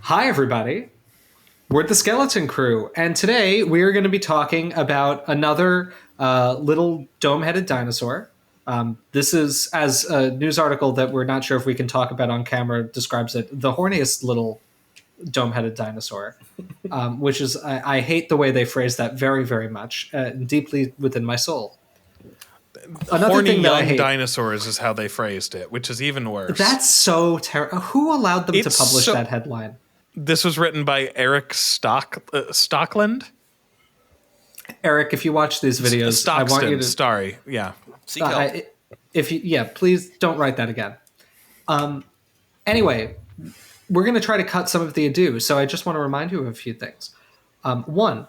Hi, everybody. We're the Skeleton Crew, and today we are going to be talking about another little dome-headed dinosaur. This is, as a news article that we're not sure if we can talk about on camera describes it, the horniest little dome-headed dinosaur, which is, I hate the way they phrase that very, very much, deeply within my soul. Another Horny thing that I young hate, dinosaurs is how they phrased it, which is even worse. that's so terrible. Who allowed them to It's publish so- that headline? This was written by Eric Stockland. Eric, if you watch these videos, I want you to. Sorry, yeah. Please don't write that again. Anyway, we're going to try to cut some of the ado, so I just want to remind you of a few things. One,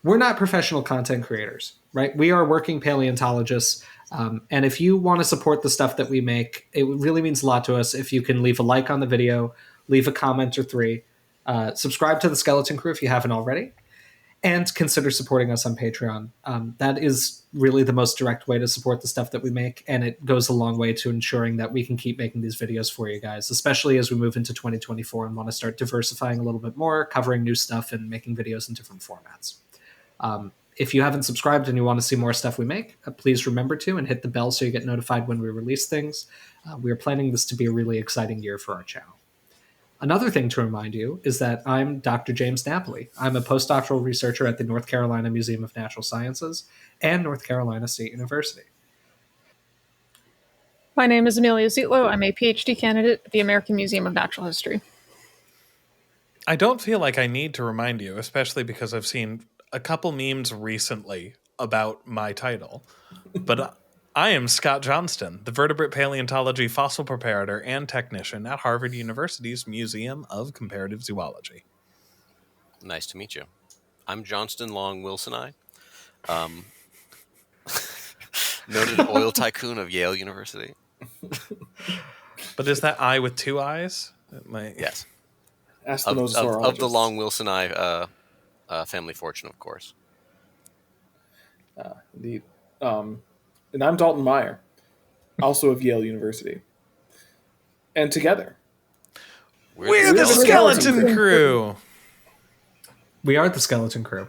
we're not professional content creators, right? We are working paleontologists, and if you want to support the stuff that we make, it really means a lot to us if you can leave a like on the video, leave a comment or three, subscribe to the Skeleton Crew if you haven't already, and consider supporting us on Patreon. That is really the most direct way to support the stuff that we make, and it goes a long way to ensuring that we can keep making these videos for you guys, especially as we move into 2024 and want to start diversifying a little bit more, covering new stuff, and making videos in different formats. If you haven't subscribed and you want to see more stuff we make, please remember to and hit the bell so you get notified when we release things. We are planning this to be a really exciting year for our channel. Another thing to remind you is that I'm Dr. James Napoli. I'm a postdoctoral researcher at the North Carolina Museum of Natural Sciences and North Carolina State University. My name is Amelia Zietlow. I'm a PhD candidate at the American Museum of Natural History. I don't feel like I need to remind you, especially because I've seen a couple memes recently about my title. But I am Scott Johnston, the vertebrate paleontology fossil preparator and technician at Harvard University's Museum of Comparative Zoology. Nice to meet you. I'm Johnston Long Wilsoni, noted oil tycoon of Yale University. But is that I with two eyes? Yes. Ask the of the Long Wilsoni family fortune, of course. Indeed. And I'm Dalton Meyer, also of Yale University. And together, we're the Skeleton Crew. We are the Skeleton Crew.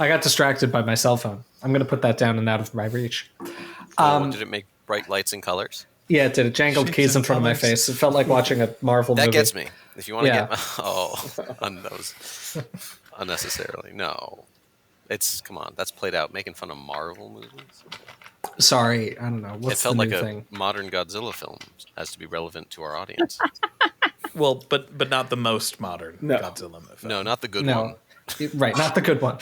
I got distracted by my cell phone. I'm going to put that down and out of my reach. Did it make bright lights and colors? Yeah, it did. It jangled keys in front of my face. It felt like watching a Marvel movie. That gets me. If you want to get... on those. Unnecessarily. No. Come on, that's played out. Making fun of Marvel movies? Sorry, I don't know. What's it felt the like new a thing? modern Godzilla film as to be relevant to our audience. Well, but not the most modern Godzilla movie. No, not the good one. Right, not the good one.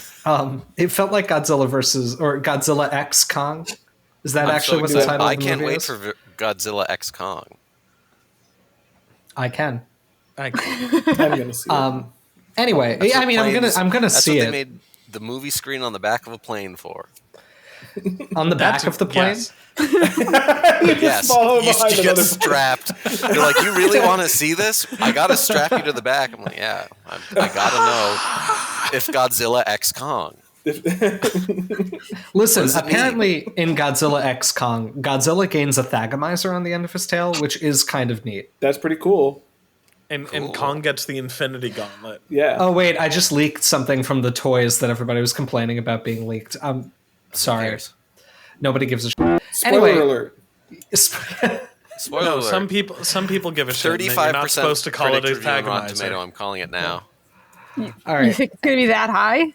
It felt like Godzilla X Kong. Is that actually what the title of the movie is? I can't wait for Godzilla X Kong. I can. I'm going to see it. Anyway, I'm gonna see it. They made the movie screen on the back of a plane for. On the back of the plane? Yes. You get strapped. They're like, you really want to see this? I got to strap you to the back. I'm like, yeah, I got to know if Godzilla X Kong. Listen, apparently in Godzilla X Kong, Godzilla gains a thagomizer on the end of his tail, which is kind of neat. That's pretty cool. And Kong gets the Infinity Gauntlet. Yeah. Oh, wait, I just leaked something from the toys that everybody was complaining about being leaked. I'm sorry. Nobody gives a shit. Spoiler alert. Spoiler alert. Some people give a shit. 35% You're not supposed to call it a thagomizer. Tomato, I'm calling it now. All right. You think it's going to be that high?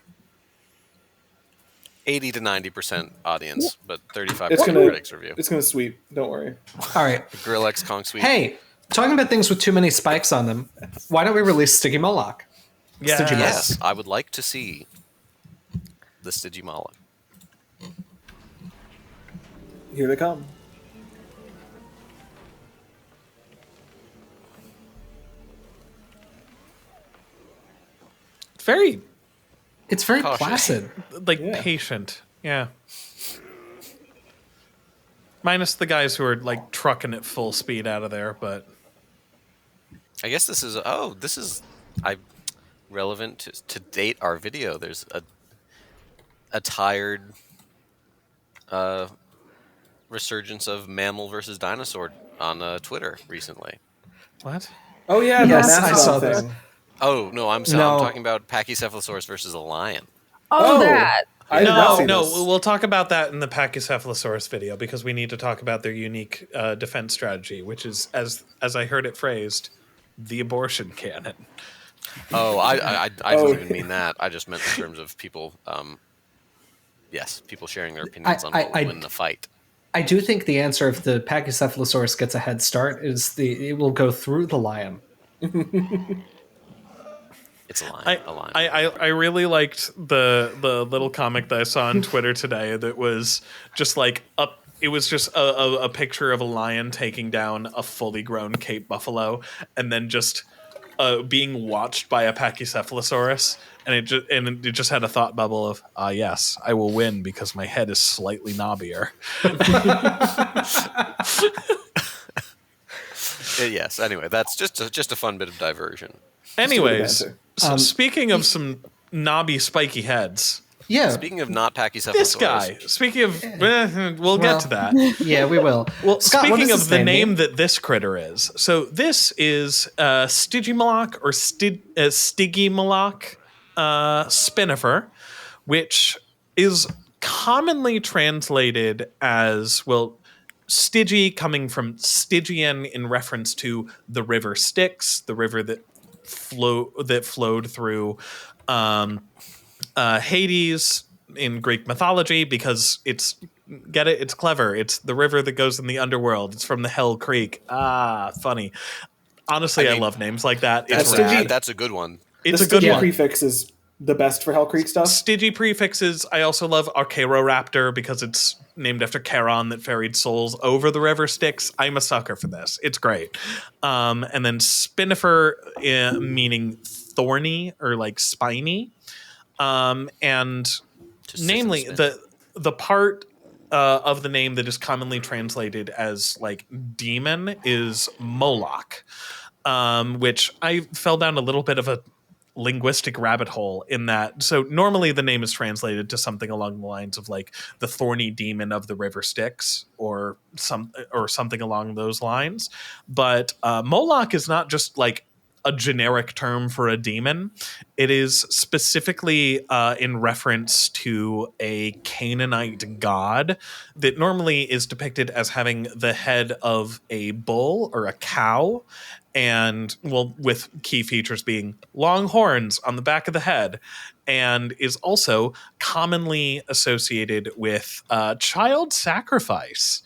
80 to 90% audience, but 35% critics review. It's going to sweep. Don't worry. All right. The Grill X Kong sweep. Hey, talking about things with too many spikes on them, why don't we release Stygimoloch? Yes, I would like to see the Stygimoloch. Here they come. It's very cautious. placid. Patient. Yeah. Minus the guys who are trucking at full speed out of there, but I guess this is relevant to date our video. There's a tired resurgence of mammal versus dinosaur on Twitter recently. what? Oh yeah, Yes, the I mascot saw thing. this. Oh no, I'm sorry. No. I'm talking about Pachycephalosaurus versus a lion. Oh, Oh. that. I did not see No, this. we'll talk about that in the Pachycephalosaurus video because we need to talk about their unique defense strategy, which is, as I heard it phrased, the abortion cannon. Oh, I don't even mean that. I just meant in terms of people. Yes, people sharing their opinions on what will win the fight. I do think the answer, if the Pachycephalosaurus gets a head start, is it will go through the lion. It's a lion. A lion. I really liked the little comic that I saw on Twitter today that was just like it was just a picture of a lion taking down a fully grown Cape buffalo and then just being watched by a Pachycephalosaurus, and it just had a thought bubble of yes, I will win because my head is slightly knobbier. Yes. Anyway, that's just a fun bit of diversion. Anyways, banter. so speaking of some knobby, spiky heads, Yeah. Speaking of not Pachycephalosaurus, this guy. Speaking of, we'll get to that. Yeah, we will. Well, Scott, what speaking does of this the name mean? that this critter is, so this is Stygimoloch or Stygimoloch spinifer, which is commonly translated as, well, Stygi coming from Stygian in reference to the river Styx, the river that flowed through Hades in Greek mythology, because it's clever. It's the river that goes in the underworld. It's from the Hell Creek. Funny. Honestly, I mean, love names like that. that's It's Stygi- rad. that's a good one. It's the a good Stygi one. prefix is the best for Hell Creek stuff. Stygi prefixes. I also love Archaeoraptor because it's named after Charon that ferried souls over the river Styx. I'm a sucker for this. It's great. And then spinifer, meaning thorny or like spiny. And Just namely, sits and the part of the name that is commonly translated as like demon is Moloch, which I fell down a little bit of a linguistic rabbit hole in that. So normally the name is translated to something along the lines of like the thorny demon of the river Styx or something along those lines. But Moloch is not just like a generic term for a demon. It is specifically in reference to a Canaanite god that normally is depicted as having the head of a bull or a cow, and, well, with key features being long horns on the back of the head, and is also commonly associated with child sacrifice.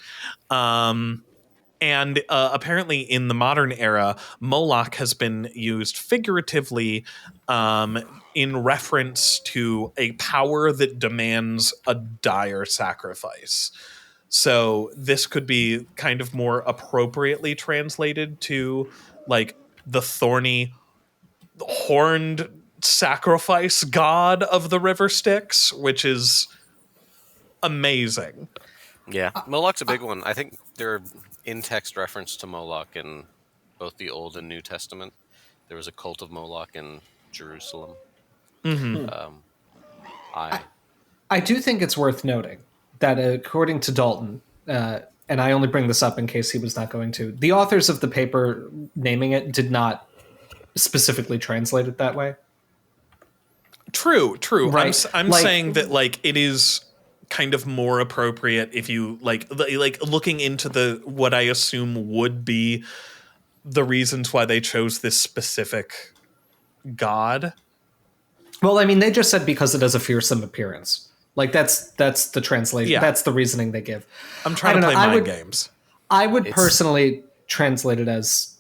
And apparently in the modern era, Moloch has been used figuratively in reference to a power that demands a dire sacrifice. So this could be kind of more appropriately translated to like the thorny, horned sacrifice god of the river Styx, which is amazing. Yeah, Moloch's a big one. I think there are in-text reference to Moloch in both the Old and New Testament. There was a cult of Moloch in Jerusalem. I do think it's worth noting that according to Dalton, and I only bring this up in case he was not going to, the authors of the paper naming it did not specifically translate it that way. True. Right. I'm Like- saying that like it is kind of more appropriate if you like looking into the what I assume would be the reasons why they chose this specific god. Well, I mean, they just said because it has a fearsome appearance. Like that's the translation. Yeah. That's the reasoning they give. I'm trying to I don't play know, mind games. I would personally translate it as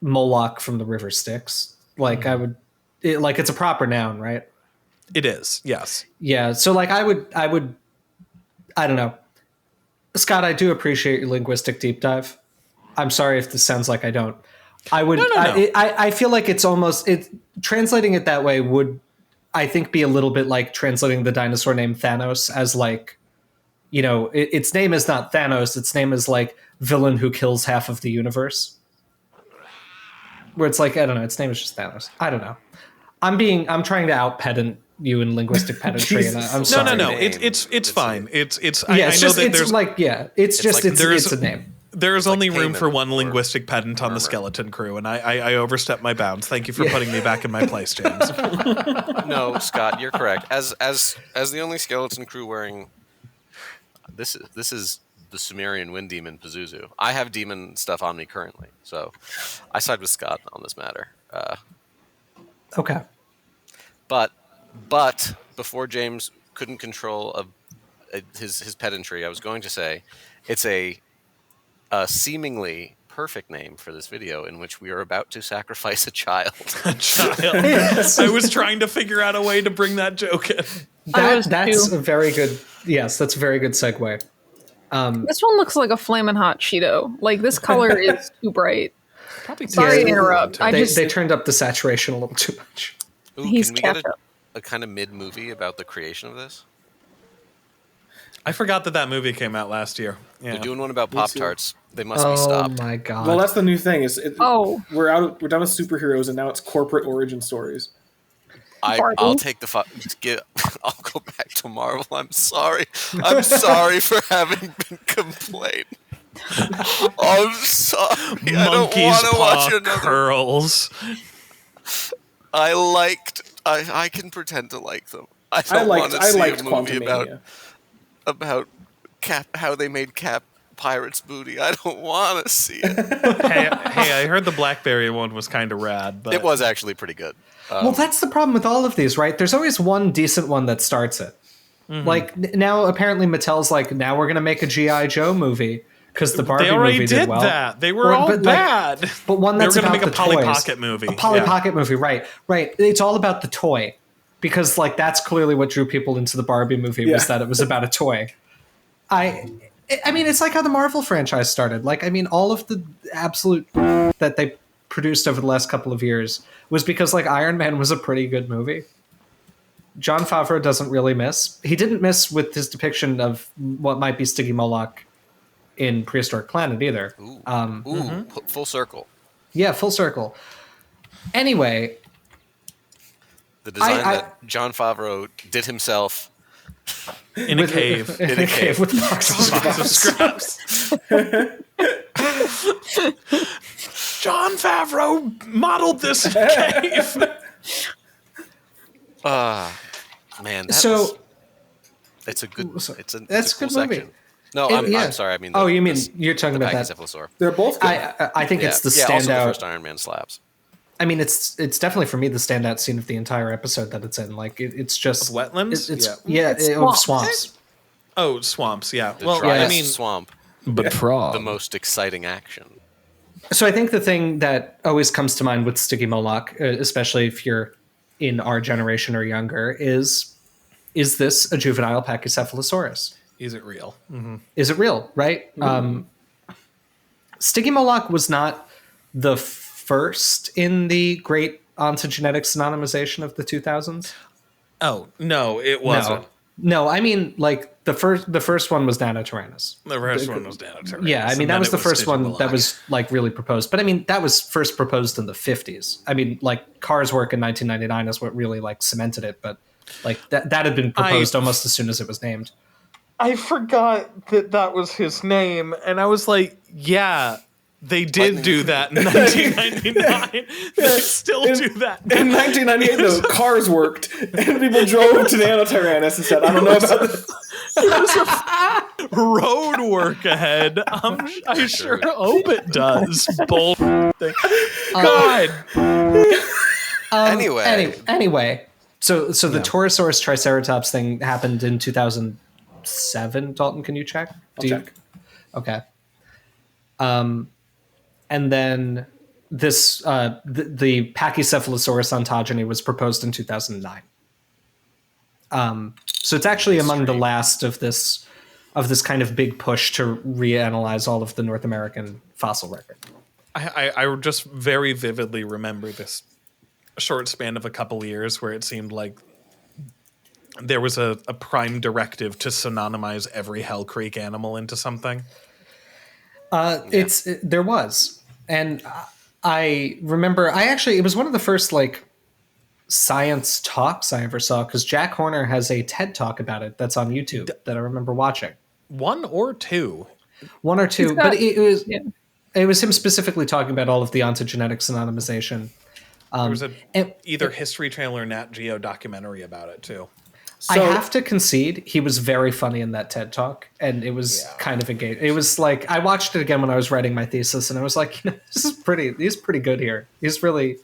Moloch from the river Styx. Like I would, like it's a proper noun, right? It is, yes. Yeah. So like I would, I don't know. Scott, I do appreciate your linguistic deep dive. I'm sorry if this sounds like I don't. I would. No. I feel like it's almost translating it that way would, I think, be a little bit like translating the dinosaur name Thanos as like, you know, its name is not Thanos. Its name is like villain who kills half of the universe. Where it's like, I don't know. Its name is just Thanos. I don't know. I'm trying to out pedant you in linguistic pedantry, and I'm sorry. No. name. It's fine. It's. Yeah, I it's know just that it's there's like it's just like it's a name. There is only room for Cayman one or linguistic pedant on the murmur. skeleton crew, and I overstepped my bounds. Thank you for putting me back in my place, James. No, Scott, you're correct. As the only skeleton crew wearing this is the Sumerian wind demon Pazuzu. I have demon stuff on me currently, so I side with Scott on this matter. Okay. But before James couldn't control his pedantry, I was going to say it's a seemingly perfect name for this video in which we are about to sacrifice a child. Child. I was trying to figure out a way to bring that joke in. That's a very good. Yes, that's a very good segue. This one looks like a flaming hot Cheeto. Like, this color is too bright. Probably Sorry to interrupt. They turned up the saturation a little too much. Ooh, He's can we get ketchup. a kind of mid-movie about the creation of this? I forgot that movie came out last year. Yeah. They're doing one about too. Pop-Tarts. They must be Oh stopped. my god. Well, that's the new thing. We're done with superheroes, and now it's corporate origin stories. I'll take the I'll go back to Marvel. I'm sorry. I'm sorry for having been complaining. I'm sorry. I don't Monkey's want to paw watch another. curls. I can pretend to like them. I don't want to see a movie about how they made Cap Pirate's booty. I don't want to see it. hey, I heard the Blackberry one was kind of rad, but It was actually pretty good. Well, that's the problem with all of these, right? There's always one decent one that starts it. Mm-hmm. Like now, apparently Mattel's like, now we're going to make a G.I. Joe movie because the Barbie they already movie did well. that. They were all bad. But one that's they were about make a the Polly toys. Pocket movie. A Polly Yeah. Pocket movie, right. It's all about the toy. Because like that's clearly what drew people into the Barbie movie was that it was about a toy. I mean, it's like how the Marvel franchise started. Like, I mean, all of the absolute that they produced over the last couple of years was because like Iron Man was a pretty good movie. Jon Favreau doesn't really miss. He didn't miss with his depiction of what might be Stygimoloch in Prehistoric Planet either. Full circle. Yeah, full circle. Anyway, The design that Jon Favreau did himself In a cave. In a cave with boxes Box of scraps. Jon Favreau modeled this cave. Man, it's a good. It's a that's cool a good movie. section. No, Yeah. I'm sorry. I mean, you mean you're talking about that? Pachycephalosaur. They're both good. I think it's the Also the standout. first Iron Man slaps. I mean, it's definitely for me the standout scene of the entire episode that it's in. Like it's just Of wetlands? of swamps. Oh, swamps. Yeah. The Well, driest I mean, swamp, But frog. the most exciting action. So I think the thing that always comes to mind with Stygimoloch, especially if you're in our generation or younger, is this a juvenile Pachycephalosaurus? is it real? Mm-hmm. Is it real? Right? Stygimoloch was not the first in the great ontogenetic synonymization of the 2000s. Oh no, it wasn't. No, I mean like the first one was Nanotyrannus. The first one was Dinosaur. Yeah, I mean that was the first one that was like really proposed. But I mean that was first proposed in the 50s. I mean like Carr's work in 1999 is what really like cemented it, but like that had been proposed almost as soon as it was named. I forgot that was his name, and I was like, yeah, they did do that in 1999. They still do that. In 1998, though, cars worked, and people drove to Nanotyrannus and said, I don't know about this. Road work ahead. I sure hope it does. Bull thing. God. Anyway, so the Torosaurus Triceratops thing happened in 2007. Dalton, can you check? I'll check. Okay. And then this the Pachycephalosaurus ontogeny was proposed in 2009. So it's actually among the last of this kind of big push to reanalyze all of the North American fossil record. I just very vividly remember this short span of a couple years where it seemed like there was a prime directive to synonymize every Hell Creek animal into something. There was. And I remember it was one of the first like science talks I ever saw because Jack Horner has a TED talk about it that's on YouTube that I remember watching. One or two. one or two, He's got- but yeah. it was him specifically talking about all of the ontogenetic synonymization. There was and- either History Channel or Nat Geo documentary about it too. I have to concede he was very funny in that TED Talk, and it was kind of engaging. It was like I watched it again when I was writing my thesis, and I was like, he's pretty good here. He's really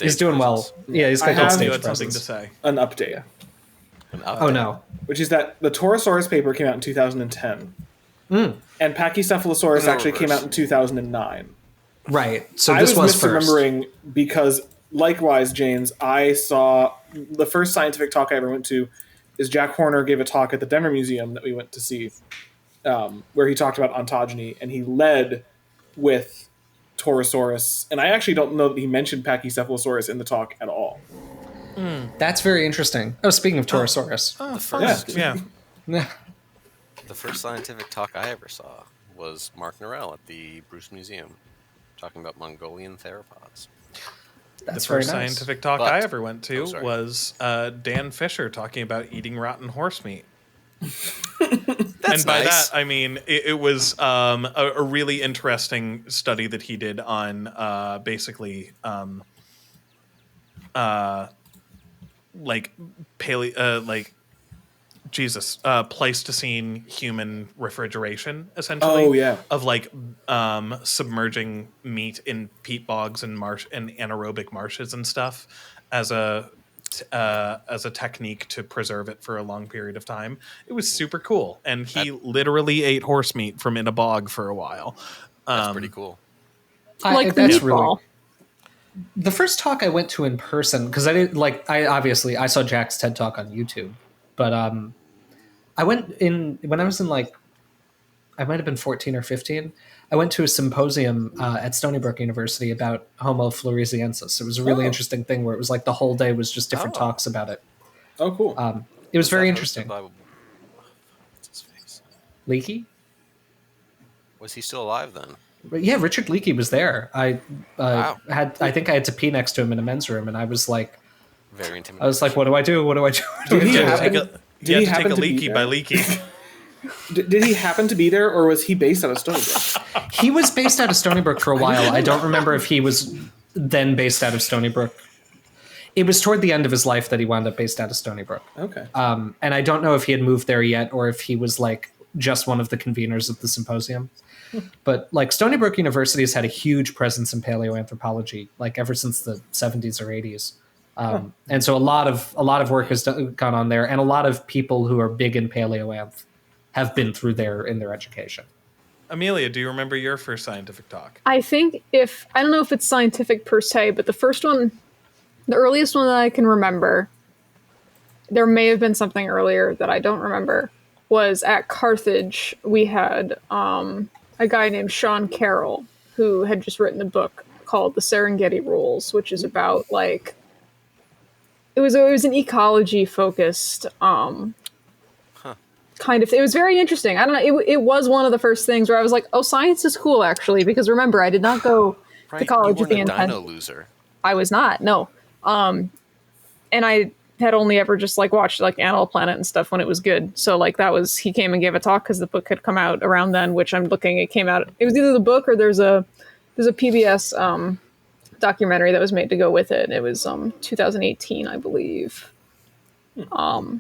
he's doing well. Yeah, he's got good stage something to presence. say. an update, Oh no, which is that the Torosaurus paper came out in 2010, and Pachycephalosaurus actually came out in 2009. right. So I this was was first. misremembering because, likewise, James, I saw the first scientific talk I ever went to is Jack Horner gave a talk at the Denver Museum that we went to see, where he talked about ontogeny, and he led with Torosaurus. And I actually don't know that he mentioned Pachycephalosaurus in the talk at all. That's very interesting. Oh, speaking of Torosaurus, Oh, first. yeah. The first scientific talk I ever saw was Mark Norell at the Bruce Museum, talking about Mongolian theropods. that's The very first nice. scientific talk But- I ever went to sorry. was Dan Fisher talking about eating rotten horse meat. That's And by nice. that, I mean it was a really interesting study that he did on basically like Pleistocene human refrigeration, essentially. Oh, yeah. Of like submerging meat in peat bogs and anaerobic marshes and stuff as a technique to preserve it for a long period of time. It was super cool, and he literally ate horse meat from in a bog for a while. That's pretty cool. Like the that's meatball. The first talk I went to in person, because I didn't like. I saw Jack's TED Talk on YouTube, but I went in when I was in like, I might have been 14 or 15. I went to a symposium at Stony Brook University about Homo floresiensis. It was a really interesting thing where it was like the whole day was just different talks about it. Oh, cool. It was very that interesting. hosted by- what's his face? Leakey? Was he still alive then? But yeah, Richard Leakey was there. I Wow. I think I had to pee next to him in a men's room, and I was like, Very I intimidating. was like, what do I do? What do I do? What do I Did he do? You had happen- to take a, did you he had to take happen a to be leaky there? by leaky. Did he happen to be there, or was he based out of Stony Brook? He was based out of Stony Brook for a while. I don't remember if he was then based out of Stony Brook. It was toward the end of his life that he wound up based out of Stony Brook. Okay. And I don't know if he had moved there yet or if he was like just one of the conveners of the symposium. But like Stony Brook University has had a huge presence in paleoanthropology, like ever since the 70s or 80s. And so a lot of work has gone on there, and a lot of people who are big in paleoanth have been through there in their education. Amelia, do you remember your first scientific talk? I think I don't know if it's scientific per se, but the first one, the earliest one that I can remember, there may have been something earlier that I don't remember, was at Carthage. We had a guy named Sean Carroll who had just written a book called The Serengeti Rules, which is about like, it was an ecology focused kind of, it was very interesting. I don't know, it was one of the first things where I was like, oh, science is cool actually, because remember, I did not go to college you with the weren't a intent. dino loser. I was not, no. And I had only ever just like watched like Animal Planet and stuff when it was good. So like that was, he came and gave a talk because the book had come out around then, which I'm looking, it came out, it was either the book or there's a PBS documentary that was made to go with it. It was 2018, I believe.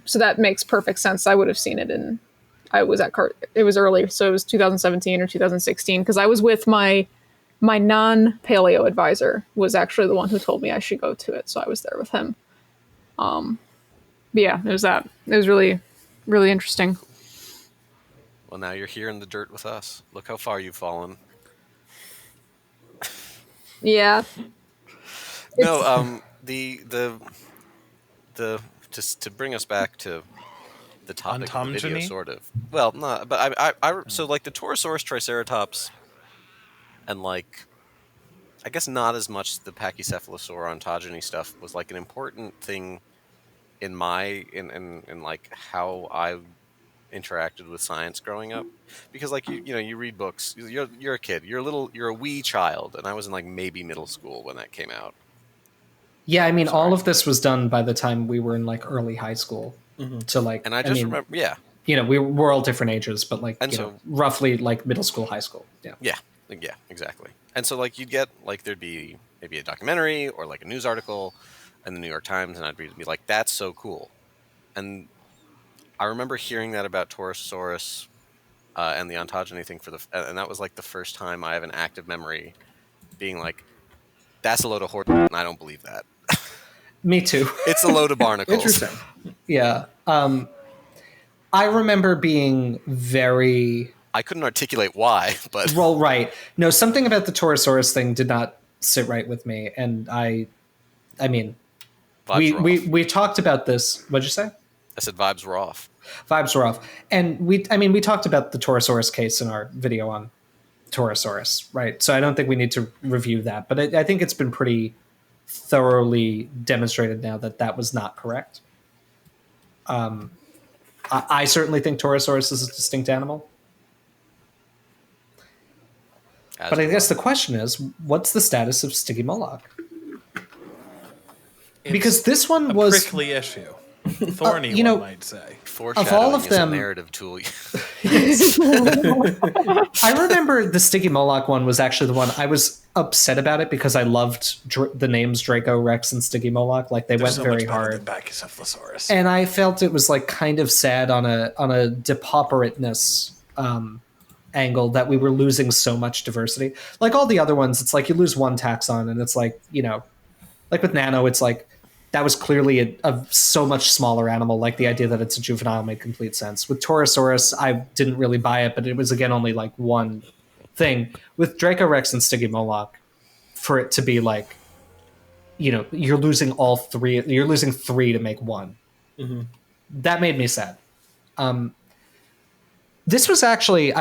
So that makes perfect sense. I would have seen it I was at it was early, so it was 2017 or 2016, because I was with my non-paleo advisor was actually the one who told me I should go to it, so I was there with him. But yeah, it was that. It was really, really interesting. Well, now you're here in the dirt with us. Look how far you've fallen. Yeah. No, the just to bring us back to the topic of the video, OmTomGemy? sort of. Well, no, but I so like the Torosaurus, Triceratops, and like, I guess not as much the Pachycephalosaur ontogeny stuff was like an important thing in my in like how I interacted with science growing up, because like you know you read books, you're a kid, you're a wee child, and I was in like maybe middle school when that came out. Yeah, all of this was done by the time we were in like early high school. To like, And I just remember, yeah, we're all different ages, but like, And so- roughly like middle school, high school. Yeah. Yeah, exactly. And so like you'd get like there'd be maybe a documentary or like a news article in the New York Times, and I'd be like, that's so cool. And I remember hearing that about Torosaurus and the ontogeny thing and that was like the first time I have an active memory being like, that's a load of horse, and I don't believe that. Me too. It's a load of barnacles. Interesting. Yeah. I remember being very... I couldn't articulate why, but Well, right. No, something about the Torosaurus thing did not sit right with me. And I mean, vibes were off. we talked about this. What'd you say? I said vibes were off. Vibes were off. And we talked about the Torosaurus case in our video on Torosaurus, right? So I don't think we need to review that. But I think it's been pretty thoroughly demonstrated now that was not correct. I certainly think Torosaurus is a distinct animal. But I guess the question is, what's the status of Stygimoloch? Because this one was prickly issue, thorny, one might say. Foreshadowing all of is them- a narrative tool. I remember the Stygimoloch one was actually the one I was upset about it because I loved the names Dracorex and Stygimoloch. Like they went So very much better hard. than Pachycephalosaurus. And I felt it was like kind of sad on a depauperateness angle that we were losing so much diversity. Like all the other ones, it's like you lose one taxon, and it's like, like with Nano, it's like that was clearly a so much smaller animal. Like the idea that it's a juvenile made complete sense. With Torosaurus, I didn't really buy it, but it was again only like one thing. With Dracorex and Stygimoloch, for it to be like, you're losing all three. You're losing three to make one. Mm-hmm. That made me sad. This was actually,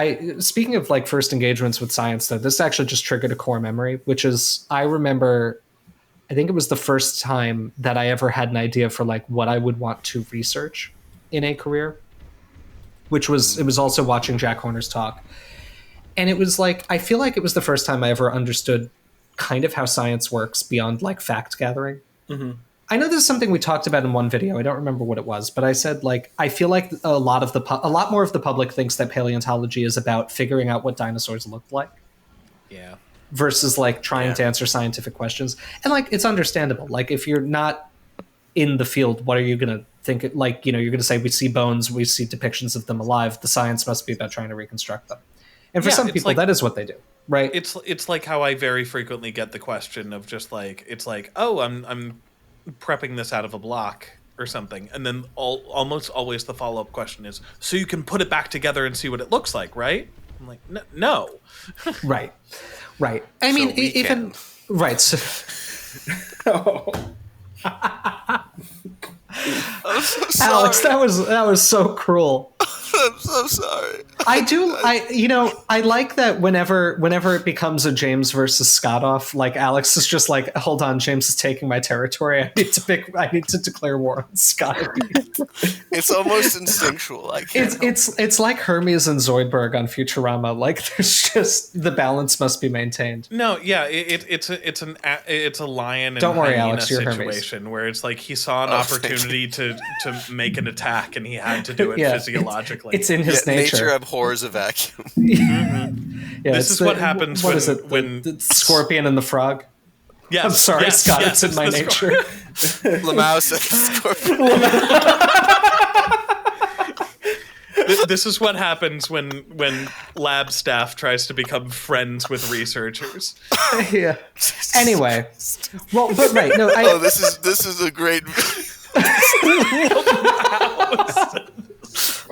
speaking of like first engagements with science, though, this actually just triggered a core memory, which is I remember, I think it was the first time that I ever had an idea for like what I would want to research in a career, it was also watching Jack Horner's talk. And it was like, I feel like it was the first time I ever understood kind of how science works beyond like fact gathering. Mm-hmm. I know this is something we talked about in one video. I don't remember what it was, but I said like I feel like a lot more of the public thinks that paleontology is about figuring out what dinosaurs looked like. Yeah. Versus like trying to answer scientific questions. And like it's understandable. Like if you're not in the field, what are you going to think? Like, you're going to say we see bones, we see depictions of them alive. The science must be about trying to reconstruct them. And for some people, that is what they do, right? It's like how I very frequently get the question of just like, it's like, oh, I'm prepping this out of a block or something, and then almost always the follow-up question is, so you can put it back together and see what it looks like, right? I'm like, no. Right. I mean, even right. So, I'm so sorry. Alex, that was so cruel. I'm so sorry. I like that whenever it becomes a James versus Scott off, like Alex is just like, hold on, James is taking my territory. I need to declare war on Scott. It's almost instinctual. I can't. It's like Hermes and Zoidberg on Futurama. Like there's just the balance must be maintained. No, yeah, it's a lion and Don't worry, hyena Alex, you're situation where it's like he saw an opportunity to make an attack and he had to do it physiologically. It's in his nature. Nature abhors a vacuum. Yeah, this is what happens when the scorpion and the frog. Yes, I'm sorry, yes, Scott. yes, it's in my nature. Lmao said the scorpion. This is what happens when lab staff tries to become friends with researchers. Yeah. Anyway, well, but right, no. This is a great.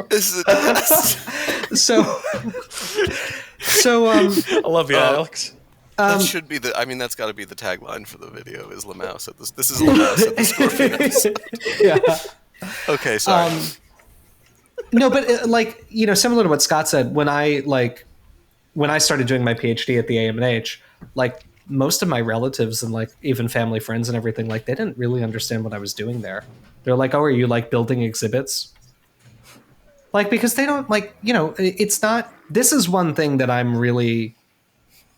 This is So I love you, Alex. that should be that's got to be the tagline for the video. Is Lmao said this? This is Lmao said the scorpion episode. Yeah. Okay, sorry. No, but similar to what Scott said, when I started doing my PhD at the AMNH, like most of my relatives and like even family friends and everything, like they didn't really understand what I was doing there. They're like, "Oh, are you like building exhibits?" Like, because they don't it's not. This is one thing that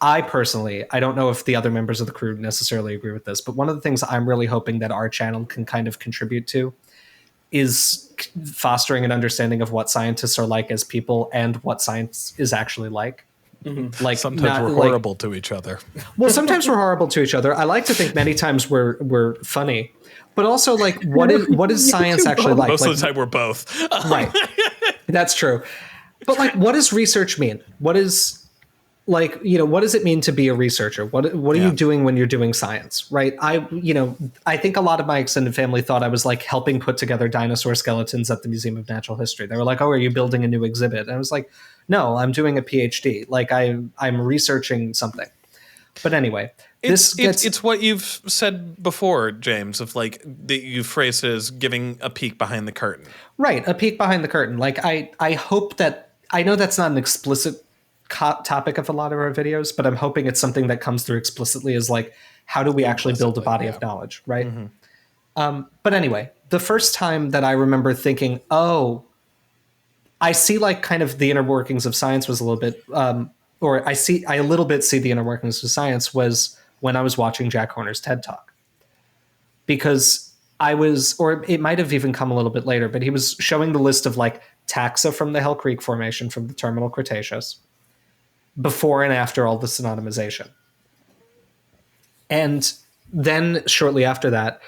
I personally, I don't know if the other members of the crew necessarily agree with this, but one of the things I'm really hoping that our channel can kind of contribute to is fostering an understanding of what scientists are like as people and what science is actually like. Like Sometimes we're horrible to each other. Well, sometimes we're horrible to each other. I like to think many times we're funny, but also like what is science actually like? Most like, of the time we're both. Right. That's true. But like, what does research mean? What is like, what does it mean to be a researcher? What are you doing when you're doing science? Right. I think a lot of my extended family thought I was like helping put together dinosaur skeletons at the Museum of Natural History. They were like, oh, are you building a new exhibit? And I was like, no, I'm doing a PhD. Like I'm researching something. But anyway, it's what you've said before, James, of like that you phrased it as giving a peek behind the curtain. Right, a peek behind the curtain. Like I hope that, I know that's not an explicit topic of a lot of our videos, but I'm hoping it's something that comes through explicitly as like, how do we actually build a body of knowledge, right? But anyway, the first time that I remember thinking, oh, I see like kind of the inner workings of science was a little bit, or I a little bit see the inner workings of science was when I was watching Jack Horner's TED Talk. Because or it might have even come a little bit later, but he was showing the list of like taxa from the Hell Creek Formation from the terminal Cretaceous, before and after all the synonymization. And then shortly after that,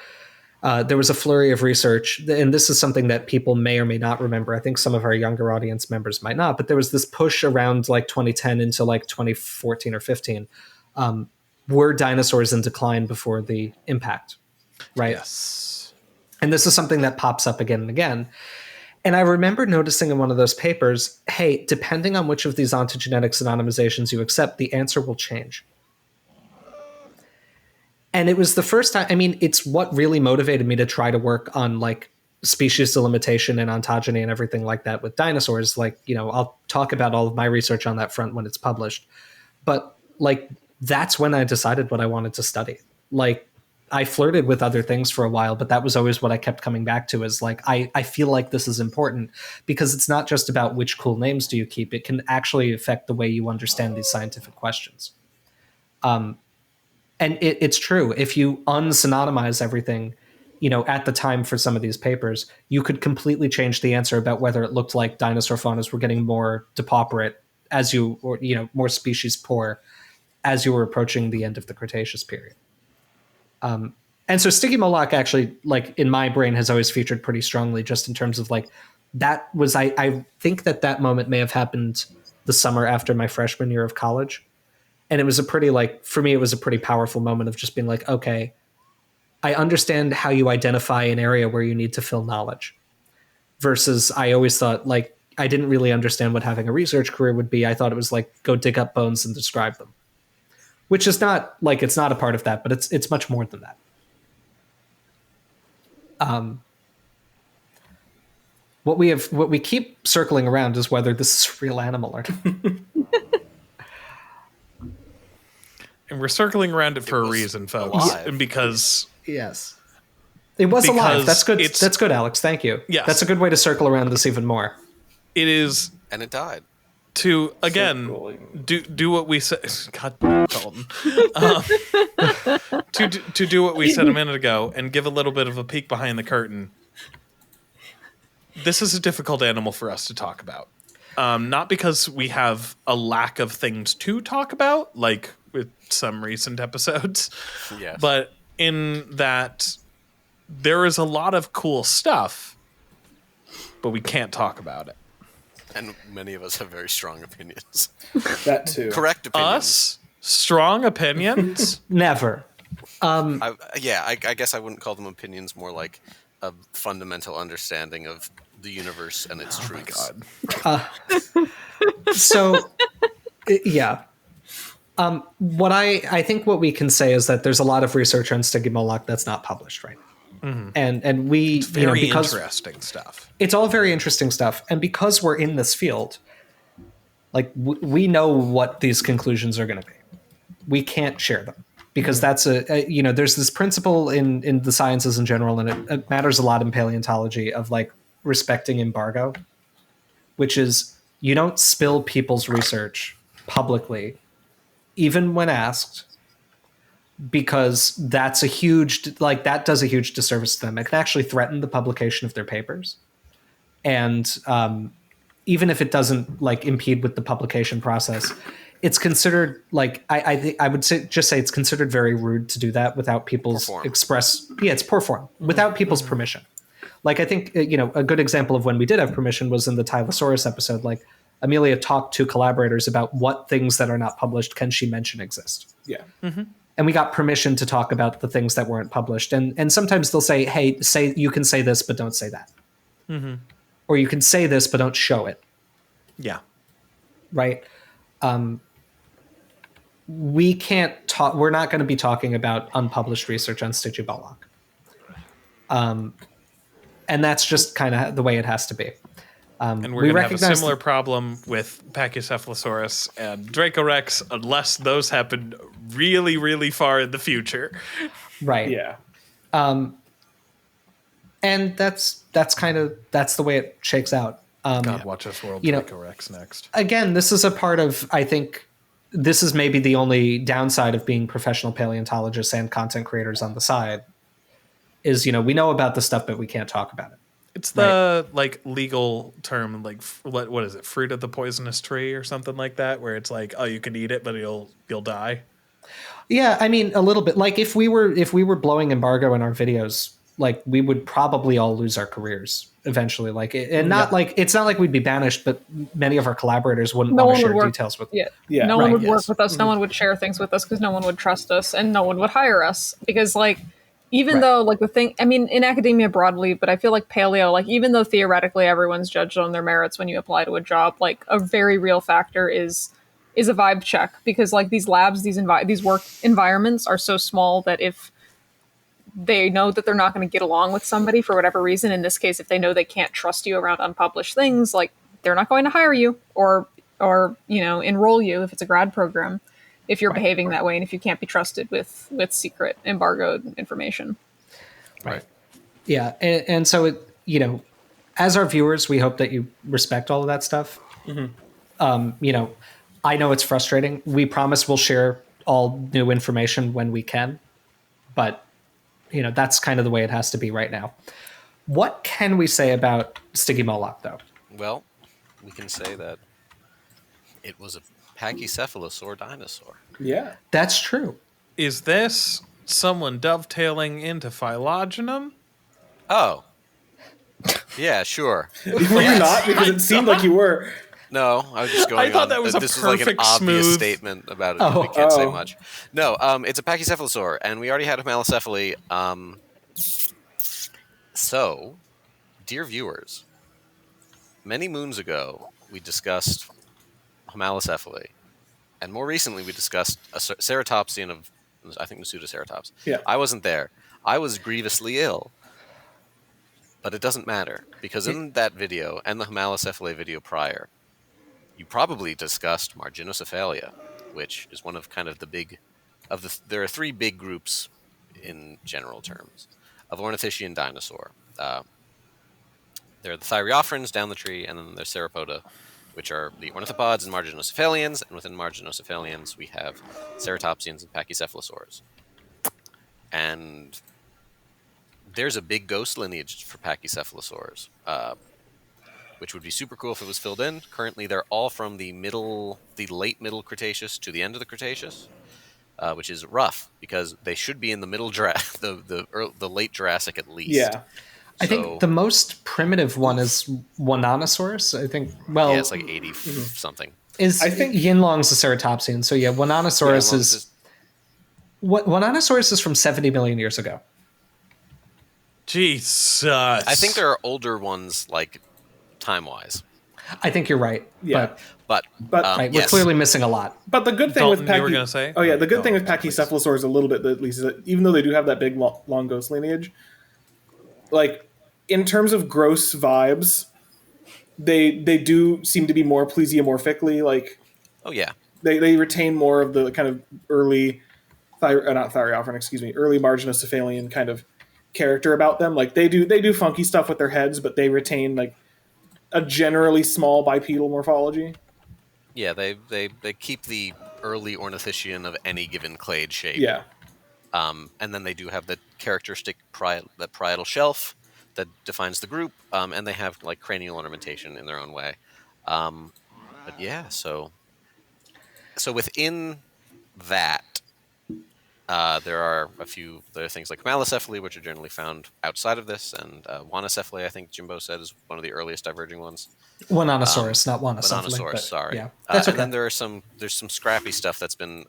there was a flurry of research, and this is something that people may or may not remember. I think some of our younger audience members might not, but there was this push around like 2010 into like 2014 or 15. Were dinosaurs in decline before the impact, right? Yes. And this is something that pops up again and again. And I remember noticing in one of those papers, hey, depending on which of these ontogenetic synonymizations you accept, the answer will change. And it was the first time, I mean, it's what really motivated me to try to work on like species delimitation and ontogeny and everything like that with dinosaurs. Like, I'll talk about all of my research on that front when it's published. But like, that's when I decided what I wanted to study. Like, I flirted with other things for a while, but that was always what I kept coming back to is like, I feel like this is important because it's not just about which cool names do you keep. It can actually affect the way you understand these scientific questions. And it's true. If you unsynonymize everything, at the time for some of these papers, you could completely change the answer about whether it looked like dinosaur faunas were getting more depauperate more species poor as you were approaching the end of the Cretaceous period. And so Stygimoloch actually, like in my brain, has always featured pretty strongly just in terms of like, that was, I think that moment may have happened the summer after my freshman year of college. And it was a pretty for me, it was a pretty powerful moment of just being like, okay, I understand how you identify an area where you need to fill knowledge versus I always thought like, I didn't really understand what having a research career would be. I thought it was like, go dig up bones and describe them. Which is not like, it's not a part of that, but it's much more than that. What we keep circling around is whether this is a real animal or not. And we're circling around it for a reason, folks. Alive. And because Yes. It was alive. That's good. That's good, Alex. Thank you. Yes. That's a good way to circle around this even more. it is And it died. to again Circling. do what we said. God, Dalton. To do what we said a minute ago and give a little bit of a peek behind the curtain. This is a difficult animal for us to talk about. Not because we have a lack of things to talk about, like with some recent episodes, Yes. but in that there is a lot of cool stuff, but we can't talk about it. And many of us have very strong opinions. That too. Correct opinions. Us? Strong opinions? Never. I guess I wouldn't call them opinions, more like a fundamental understanding of the universe and its truths. So, yeah. What I think what we can say is that there's a lot of research on Stygimoloch that's not published right now. Mm-hmm. And we, Very because interesting stuff. it's all very interesting stuff. And because we're in this field, like we know what these conclusions are going to be. We can't share them because that's there's this principle in the sciences in general, and it matters a lot in paleontology of like respecting embargo, which is you don't spill people's research publicly, even when asked, because that does a huge disservice to them. It can actually threaten the publication of their papers. and even if it doesn't like impede with the publication process, it's considered like I would say it's considered very rude to do that without people's it's poor form without people's permission. Like I think a good example of when we did have permission was in the Tylosaurus episode. Like Amelia talked to collaborators about what things that are not published can she mention exist. Yeah. And we got permission to talk about the things that weren't published. And sometimes they'll say, hey, you can say this, but don't say that. Or you can say this, but don't show it. Yeah. Right. We can't talk. We're not going to be talking about unpublished research on Stygimoloch. And that's just kind of the way it has to be. And we're going to have a similar problem with Pachycephalosaurus and Dracorex unless those happen really, really far in the future. Right. Yeah. And that's the way it shakes out. God, watch us world Dracorex next. Again, this is a part of, I think, this is maybe the only downside of being professional paleontologists and content creators on the side is, we know about the stuff, but we can't talk about it. It's the like legal term, like what is it? Fruit of the poisonous tree or something like that, where it's like, oh, you can eat it, but you'll die. Yeah, I mean, a little bit. Like if we were blowing embargo in our videos, like we would probably all lose our careers eventually. Like, and not like it's not like we'd be banished, but many of our collaborators wouldn't want to share details with. Yeah. No one would work with us. No one would share things with us because no one would trust us, and no one would hire us because like. Even though, like, the thing, I mean, in academia broadly, but I feel like paleo, like, even though theoretically everyone's judged on their merits when you apply to a job, like, a very real factor is a vibe check. Because, like, these labs, these work environments are so small that if they know that they're not going to get along with somebody for whatever reason, in this case, if they know they can't trust you around unpublished things, like, they're not going to hire you or enroll you if it's a grad program. If you're behaving that way and if you can't be trusted with secret embargoed information. Right. Yeah. And so, as our viewers, we hope that you respect all of that stuff. I know it's frustrating. We promise we'll share all new information when we can. But, that's kind of the way it has to be right now. What can we say about Stygimoloch, though? Well, we can say that it was a Pachycephalosaur dinosaur. Yeah. That's true. Is this someone dovetailing into phylogeny? Oh. Yeah, sure. Were you not? Because it seemed like you were. No, I was just going on. I thought that was this was like an obvious statement about it. But we can't say much. No, it's a Pachycephalosaur, and we already had Homalocephaly. So, dear viewers, many moons ago, we discussed Homalocephaly. And more recently, we discussed a ceratopsian of, I think, the Pseudoceratops. Yeah. I wasn't there. I was grievously ill. But it doesn't matter, because in that video, and the Homalocephaly video prior, you probably discussed Marginocephalia, which is one of kind of the big, there are three big groups, in general terms, of ornithischian dinosaur. There are the Thyreophrans down the tree, and then there's Sauropoda, which are the ornithopods and Marginocephalians, and within Marginocephalians we have ceratopsians and Pachycephalosaurs. And there's a big ghost lineage for Pachycephalosaurs, which would be super cool if it was filled in. Currently, they're all from the late Middle Cretaceous to the end of the Cretaceous, which is rough because they should be in the middle the late Jurassic at least. Yeah. I think the most primitive one is Wanonosaurus. I think, yeah, it's like 80 something. I think Yinlong's a ceratopsian. So yeah, Wanonosaurus Wanonosaurus is from 70 million years ago. Jesus. I think there are older ones, like, time-wise. I think you're right. Yeah. But right, we're clearly missing a lot. But the good thing Dalton, with you were gonna say? the good thing with Pachycephalosaurs a little bit, at least, is that even though they do have that big long ghost lineage, like, in terms of gross vibes, they do seem to be more plesiomorphically, like... Oh, yeah. They retain more of the kind of early... not Thyreophran, excuse me, early Marginocephalian kind of character about them. Like, they do funky stuff with their heads, but they retain, like, a generally small bipedal morphology. Yeah, they keep the early ornithischian of any given clade shape. Yeah. And then they do have the characteristic parietal shelf, that defines the group, and they have like cranial ornamentation in their own way. But yeah, so within that, there are things like malicephaly, which are generally found outside of this, and wanocephaly, I think Jimbo said, is one of the earliest diverging ones. Wanosaurus, not wanocephaly. Wanosaurus, sorry. Yeah, that's okay. And then there's some scrappy stuff that's been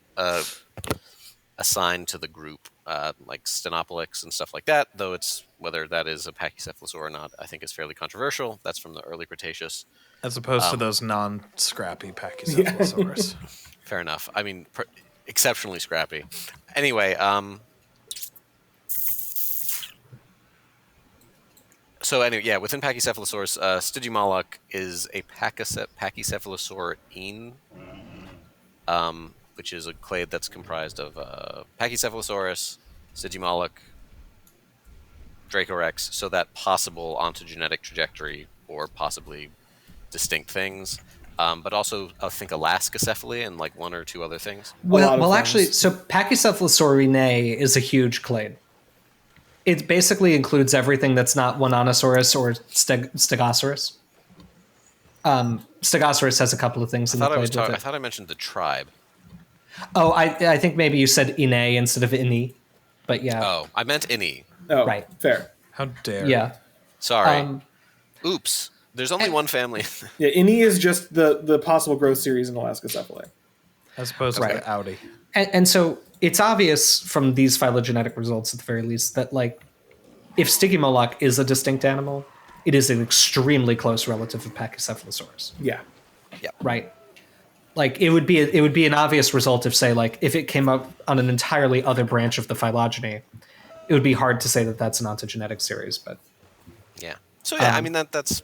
assigned to the group, like Stenopolix and stuff like that. Though whether that is a pachycephalosaur or not, I think is fairly controversial. That's from the early Cretaceous, as opposed to those non-scrappy Pachycephalosaurus. Fair enough. I mean, exceptionally scrappy. Anyway, within Pachycephalosaurus, Stygimoloch is a Pachycephalosaurine, which is a clade that's comprised of Pachycephalosaurus, Stygimoloch, dracorex, so that possible ontogenetic trajectory or possibly distinct things. But also, I think Alaskacephaly and like one or two other things. Actually, so Pachycephalosaurine is a huge clade. It basically includes everything that's not Wanosaurus or Stegosaurus. Stegosaurus has a couple of things in the clade. I thought I mentioned the tribe. Oh, I think maybe you said Ine instead of Ini, but yeah. Oh, I meant Ini. Oh, right. Fair. How dare? Yeah. Sorry. Oops. There's only one family. Yeah, Ini is just the possible growth series in Alaskacephaly. As opposed to Audi. And so it's obvious from these phylogenetic results, at the very least, that like if Stygimoloch is a distinct animal, it is an extremely close relative of Pachycephalosaurus. Yeah. Yeah. Right. Like it would be an obvious result if, say, like if it came up on an entirely other branch of the phylogeny, it would be hard to say that that's an ontogenetic series. But yeah. So yeah, I mean that's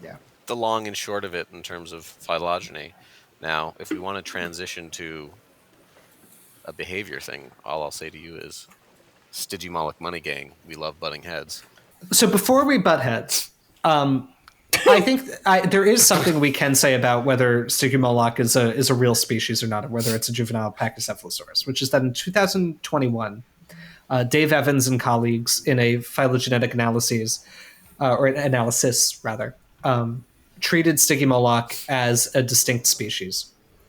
the long and short of it in terms of phylogeny. Now, if we want to transition to a behavior thing, all I'll say to you is Stygimoloch money gang. We love butting heads. So before we butt heads, I think there is something we can say about whether Stygimoloch is a real species or not, or whether it's a juvenile Pachycephalosaurus, which is that in 2021, Dave Evans and colleagues in a phylogenetic analysis, treated Stygimoloch as a distinct species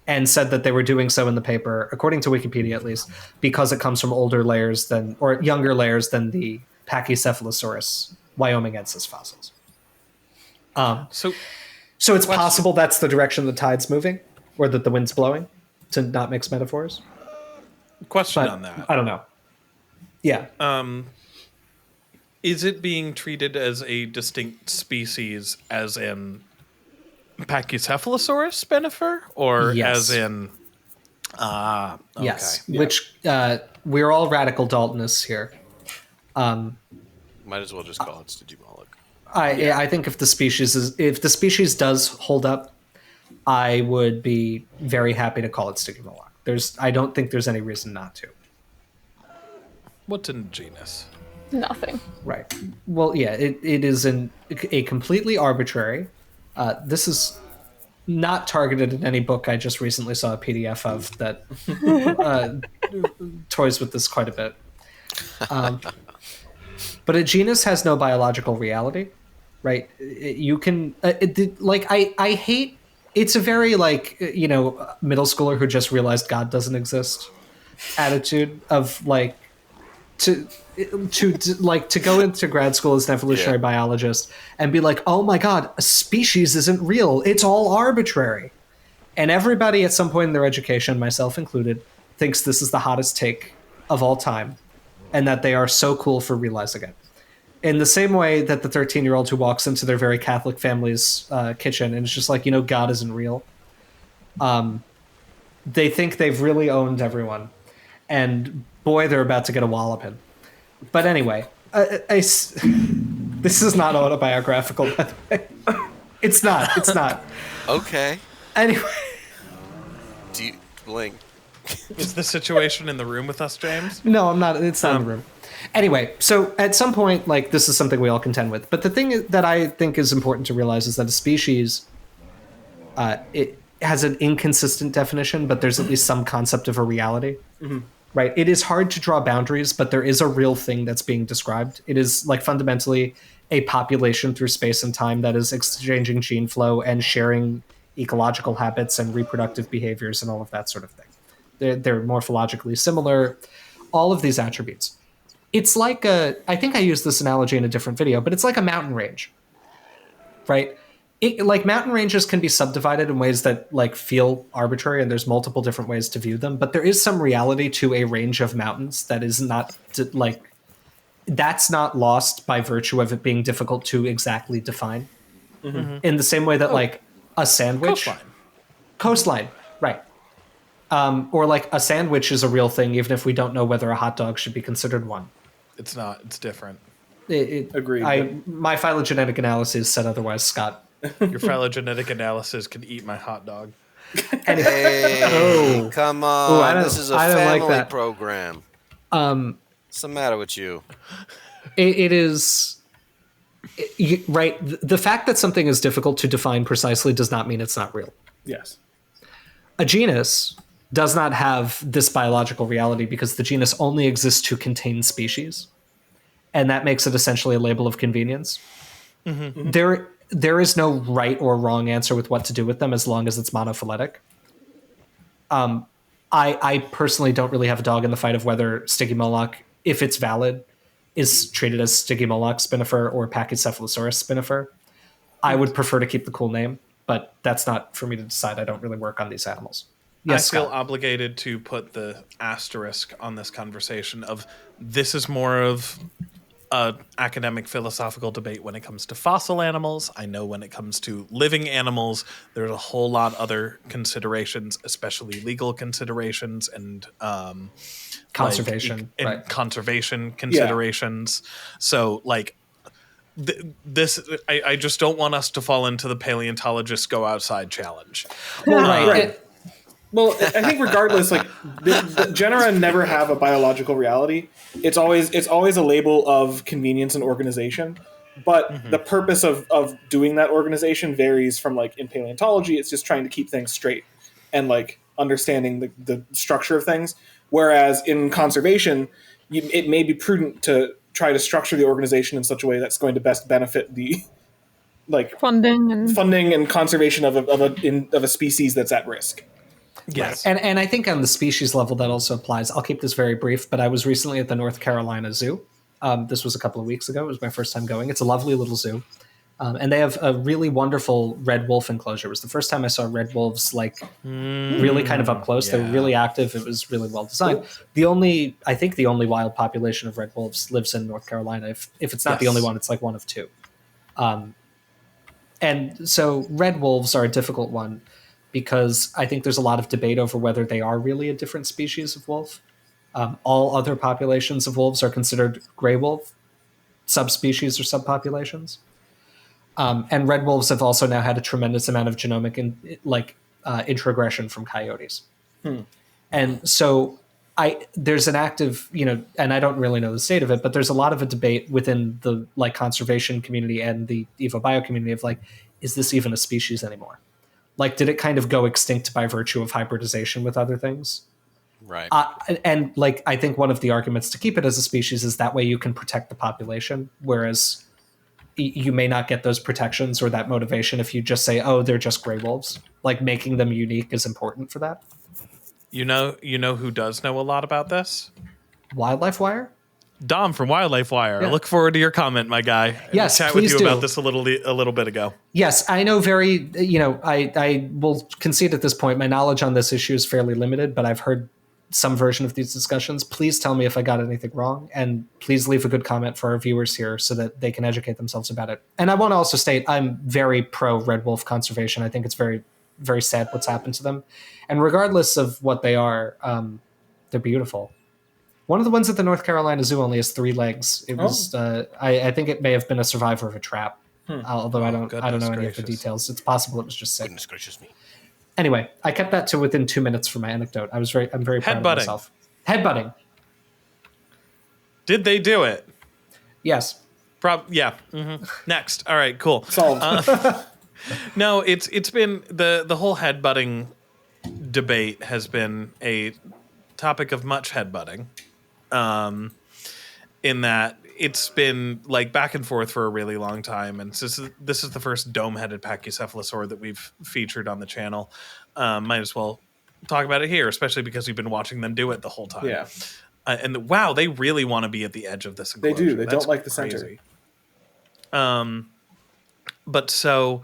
and said that they were doing so in the paper, according to Wikipedia at least, because it comes from younger layers than the Pachycephalosaurus Wyomingensis fossils. So it's possible that's the direction the tide's moving, or that the wind's blowing, to not mix metaphors. Question on that. I don't know. Yeah. Is it being treated as a distinct species as in Pachycephalosaurus spinifer, or as in okay. Yes, which we're all radical Daltonists here. Might as well just call it Stygimoloch. I think if the species does hold up, I would be very happy to call it Stygimoloch. I don't think there's any reason not to. What's in the genus? Nothing. Right. Well, yeah, it is a completely arbitrary. This is not targeted in any book. I just recently saw a PDF of that toys with this quite a bit. But a genus has no biological reality, right? You can I hate. It's a very middle schooler who just realized God doesn't exist attitude of like to go into grad school as an evolutionary biologist and be like, oh my God, a species isn't real. It's all arbitrary. And everybody at some point in their education, myself included, thinks this is the hottest take of all time and that they are so cool for realizing it. In the same way that the 13-year-old who walks into their very Catholic family's kitchen and is just like, God isn't real. They think they've really owned everyone. And boy, they're about to get a walloping. But anyway, this is not autobiographical, by the way. It's not. Okay. Anyway. Do you blink? Is the situation in the room with us, James? No, I'm not. It's not in the room. Anyway, so at some point, this is something we all contend with. But the thing that I think is important to realize is that a species, it has an inconsistent definition, but there's at least some concept of a reality. Mm-hmm. right? It is hard to draw boundaries, but there is a real thing that's being described. It is like fundamentally a population through space and time that is exchanging gene flow and sharing ecological habits and reproductive behaviors and all of that sort of thing. They're morphologically similar, all of these attributes. It's like I think I used this analogy in a different video, but it's like a mountain range, right? Like mountain ranges can be subdivided in ways that like feel arbitrary, and there's multiple different ways to view them, but there is some reality to a range of mountains that is not like, that's not lost by virtue of it being difficult to exactly define. In the same way that like a sandwich coastline, right? Or like a sandwich is a real thing, even if we don't know whether a hot dog should be considered one. It's not. It's different. Agreed. My phylogenetic analysis said otherwise, Scott. Your phylogenetic analysis can eat my hot dog. Hey, come on. This is a family like program. What's the matter with you? It is... right. The fact that something is difficult to define precisely does not mean it's not real. Yes. A genus does not have this biological reality because the genus only exists to contain species. And that makes it essentially a label of convenience. There is no right or wrong answer with what to do with them as long as it's monophyletic. I personally don't really have a dog in the fight of whether Stygimoloch, if it's valid, is treated as Stygimoloch spinifer or Pachycephalosaurus spinifer. I would prefer to keep the cool name, but that's not for me to decide. I don't really work on these animals. Yes, I feel Scott. obligated to put the asterisk on this conversation of this is more of a academic philosophical debate when it comes to fossil animals. I know when it comes to living animals, there's a whole lot other considerations, especially legal considerations and Conservation, and right. conservation considerations. So like I just don't want us to fall into the paleontologists go outside challenge. Well, right. Well, I think regardless, like the genera never have a biological reality. It's always a label of convenience and organization. But the purpose of doing that organization varies from, like, in paleontology, it's just trying to keep things straight and like understanding the structure of things. Whereas in conservation, it may be prudent to try to structure the organization in such a way that's going to best benefit the like funding and conservation of a species that's at risk. Yes. Right. And I think on the species level that also applies. I'll keep this very brief, but I was recently at the North Carolina Zoo. This was a couple of weeks ago. It was my first time going. It's a lovely little zoo. And they have a really wonderful red wolf enclosure. It was the first time I saw red wolves like really kind of up close. Yeah. They were really active. It was really well designed. I think the only wild population of red wolves lives in North Carolina. If it's not the only one, it's like one of two. And so red wolves are a difficult one because I think there's a lot of debate over whether they are really a different species of wolf. All other populations of wolves are considered gray wolf subspecies or subpopulations. And red wolves have also now had a tremendous amount of genomic introgression from coyotes. And so there's an active, and I don't really know the state of it, but there's a lot of a debate within the like conservation community and the EvoBio community of like, is this even a species anymore? Like, did it kind of go extinct by virtue of hybridization with other things? Right. And like, I think one of the arguments to keep it as a species is that way you can protect the population, whereas you may not get those protections or that motivation if you just say, oh, they're just gray wolves. Like, making them unique is important for that. You know who does know a lot about this? Wildlife Wire? Dom from Wildlife Wire. Yeah. I look forward to your comment, my guy. Yes, chat with please you do. about this a little bit ago. Yes, I know I will concede at this point, my knowledge on this issue is fairly limited, but I've heard some version of these discussions. Please tell me if I got anything wrong, and please leave a good comment for our viewers here so that they can educate themselves about it. And I want to also state I'm very pro red wolf conservation. I think it's very, very sad what's happened to them. And regardless of what they are, they're beautiful. One of the ones at the North Carolina Zoo only has 3 legs. It was, I think it may have been a survivor of a trap. Although I don't know any of the details. It's possible it was just sick. Goodness gracious me. Anyway, I kept that to within 2 minutes for my anecdote. I'm very proud of myself. Headbutting. Did they do it? Yes. Yeah. Next. All right. Cool. Solved. No, it's been the whole headbutting debate has been a topic of much headbutting. In that it's been like back and forth for a really long time, and this is the first dome-headed Pachycephalosaur that we've featured on the channel. Might as well talk about it here, especially because we've been watching them do it the whole time. Yeah. And wow, they really want to be at the edge of this They enclosure. do. They That's don't like the crazy. center. But so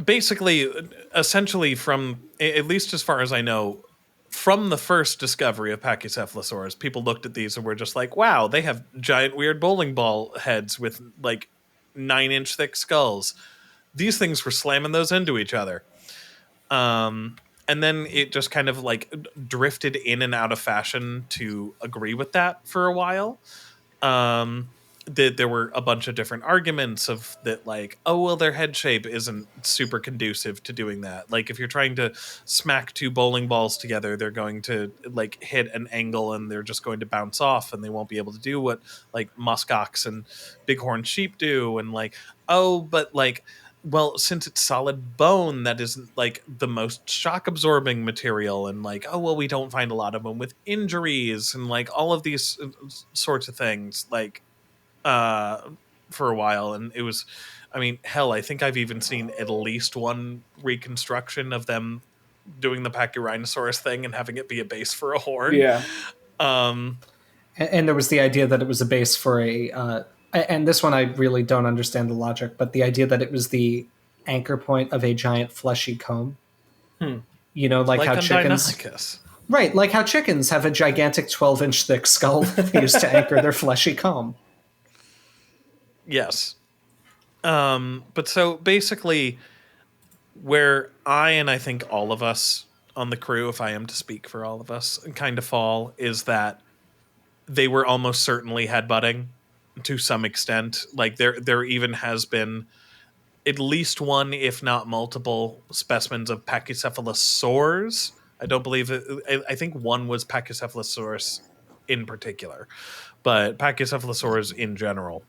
basically, essentially from, at least as far as I know, from the first discovery of Pachycephalosaurs, people looked at these and were just like, wow, they have giant weird bowling ball heads with like 9-inch thick skulls. These things were slamming those into each other. And then it just kind of like drifted in and out of fashion to agree with that for a while. There were a bunch of different arguments of that, like, oh, well, their head shape isn't super conducive to doing that. Like, if you're trying to smack two bowling balls together, they're going to like hit an angle and they're just going to bounce off, and they won't be able to do what like muskox and bighorn sheep do. And like, oh, but like, well, since it's solid bone, that isn't like the most shock absorbing material. And like, oh, well, we don't find a lot of them with injuries and like all of these sorts of things. Like, for a while, and it was, I mean, hell, I think I've even seen at least one reconstruction of them doing the Pachyrhinosaurus thing and having it be a base for a horn. Yeah. And there was the idea that it was a base for a and this one I really don't understand the logic, but the idea that it was the anchor point of a giant fleshy comb. You know, like how on chickens, Deinonychus. right? Like how chickens have a gigantic 12-inch thick skull that they use to anchor their fleshy comb. Yes. But so basically, where I think all of us on the crew, if I am to speak for all of us, kind of fall, is that they were almost certainly headbutting to some extent. Like there even has been at least one, if not multiple, specimens of Pachycephalosaurs. I don't believe it. I think one was Pachycephalosaurus in particular, but Pachycephalosaurs in general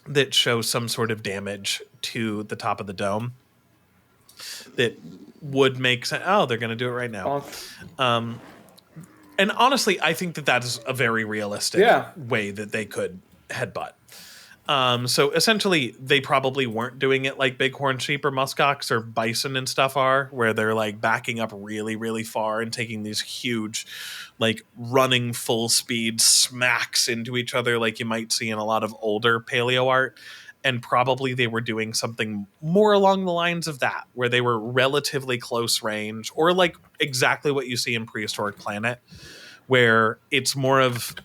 that show some sort of damage to the top of the dome that would make sense. Oh, they're going to do it right now. And honestly, I think that is a very realistic way that they could headbutt. So essentially, they probably weren't doing it like bighorn sheep or muskox or bison and stuff are, where they're like backing up really, really far and taking these huge, like running full speed smacks into each other, like you might see in a lot of older paleo art. And probably they were doing something more along the lines of that, where they were relatively close range, or like exactly what you see in Prehistoric Planet, where it's more of,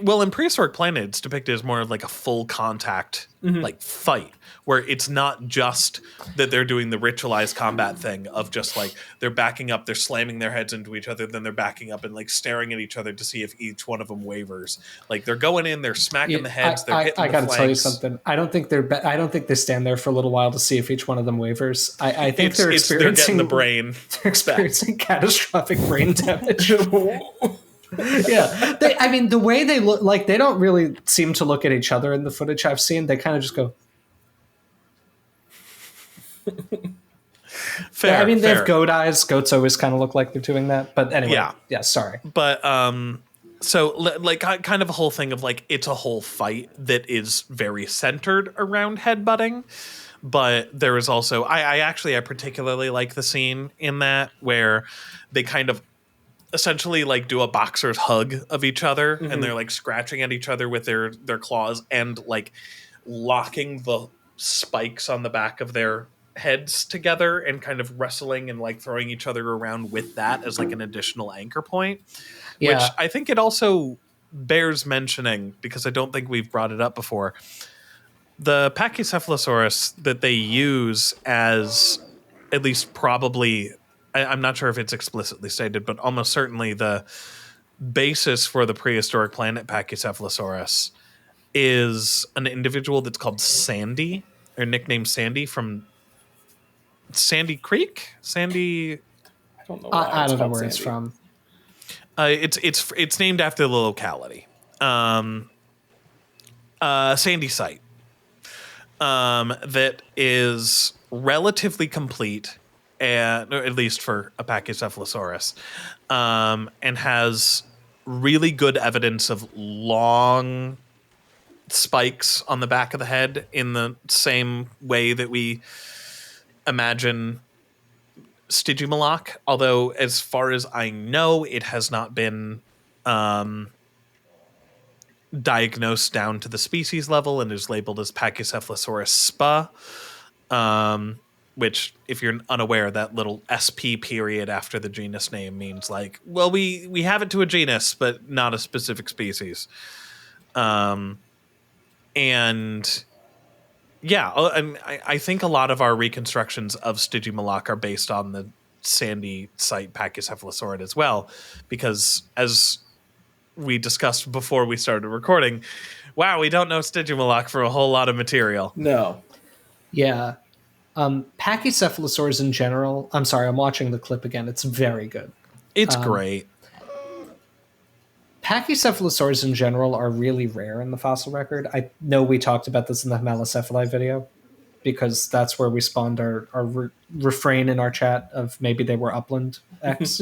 well, in Prehistoric Planet, it's depicted as more of like a full contact like fight, where it's not just that they're doing the ritualized combat thing of just like they're backing up, they're slamming their heads into each other, then they're backing up and like staring at each other to see if each one of them wavers. Like they're going in, they're smacking the heads, they're hitting I the gotta flanks. tell you something. I don't think I don't think they stand there for a little while to see if each one of them wavers. I think they're experiencing the brain. They're experiencing catastrophic brain damage. Yeah, I mean, the way they look, like they don't really seem to look at each other in the footage I've seen. They kind of just go. Fair. I mean, they have goat eyes. Goats always kind of look like they're doing that. But anyway, yeah. Sorry. But so like kind of a whole thing of like it's a whole fight that is very centered around headbutting. But there is also I particularly like the scene in that where they kind of essentially like do a boxer's hug of each other, and they're like scratching at each other with their claws and like locking the spikes on the back of their heads together and kind of wrestling and like throwing each other around with that as like an additional anchor point. Which I think it also bears mentioning, because I don't think we've brought it up before. The Pachycephalosaurus that they use as, at least probably, I'm not sure if it's explicitly stated, but almost certainly the basis for the Prehistoric Planet Pachycephalosaurus is an individual that's called Sandy, or nicknamed Sandy, from Sandy Creek? Sandy... I don't know. I don't know where it's from. It's named after the locality. Sandy Site. That is relatively complete and or at least for a Pachycephalosaurus, and has really good evidence of long spikes on the back of the head in the same way that we imagine Stygimoloch. Although, as far as I know, it has not been diagnosed down to the species level and is labeled as Pachycephalosaurus spa. Which, if you're unaware, that little SP period after the genus name means like, well, we have it to a genus, but not a specific species. And yeah, I think a lot of our reconstructions of Stygimoloch are based on the sandy site Pachycephalosaurid as well, because as we discussed before we started recording, wow, we don't know Stygimoloch for a whole lot of material. No. Yeah. Pachycephalosaurs in general, I'm sorry, I'm watching the clip again. It's very good. It's great. Pachycephalosaurs in general are really rare in the fossil record. I know we talked about this in the Melicephali video, because that's where we spawned our refrain in our chat of maybe they were upland X,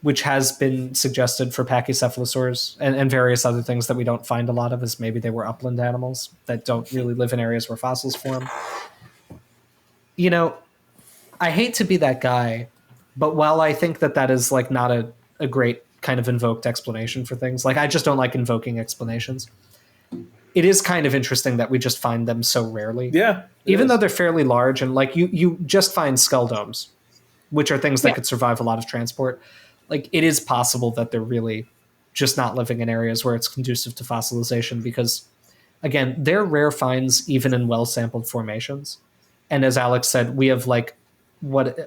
which has been suggested for Pachycephalosaurs and various other things that we don't find a lot of, is maybe they were upland animals that don't really live in areas where fossils form. You know, I hate to be that guy, but while I think that that is like not a great kind of invoked explanation for things, like I just don't like invoking explanations. It is kind of interesting that we just find them so rarely. Yeah. Even though they're fairly large, and like you just find skull domes, which are things that Yeah. could survive a lot of transport. Like it is possible that they're really just not living in areas where it's conducive to fossilization, because again, they're rare finds even in well-sampled formations. And as Alex said, we have like what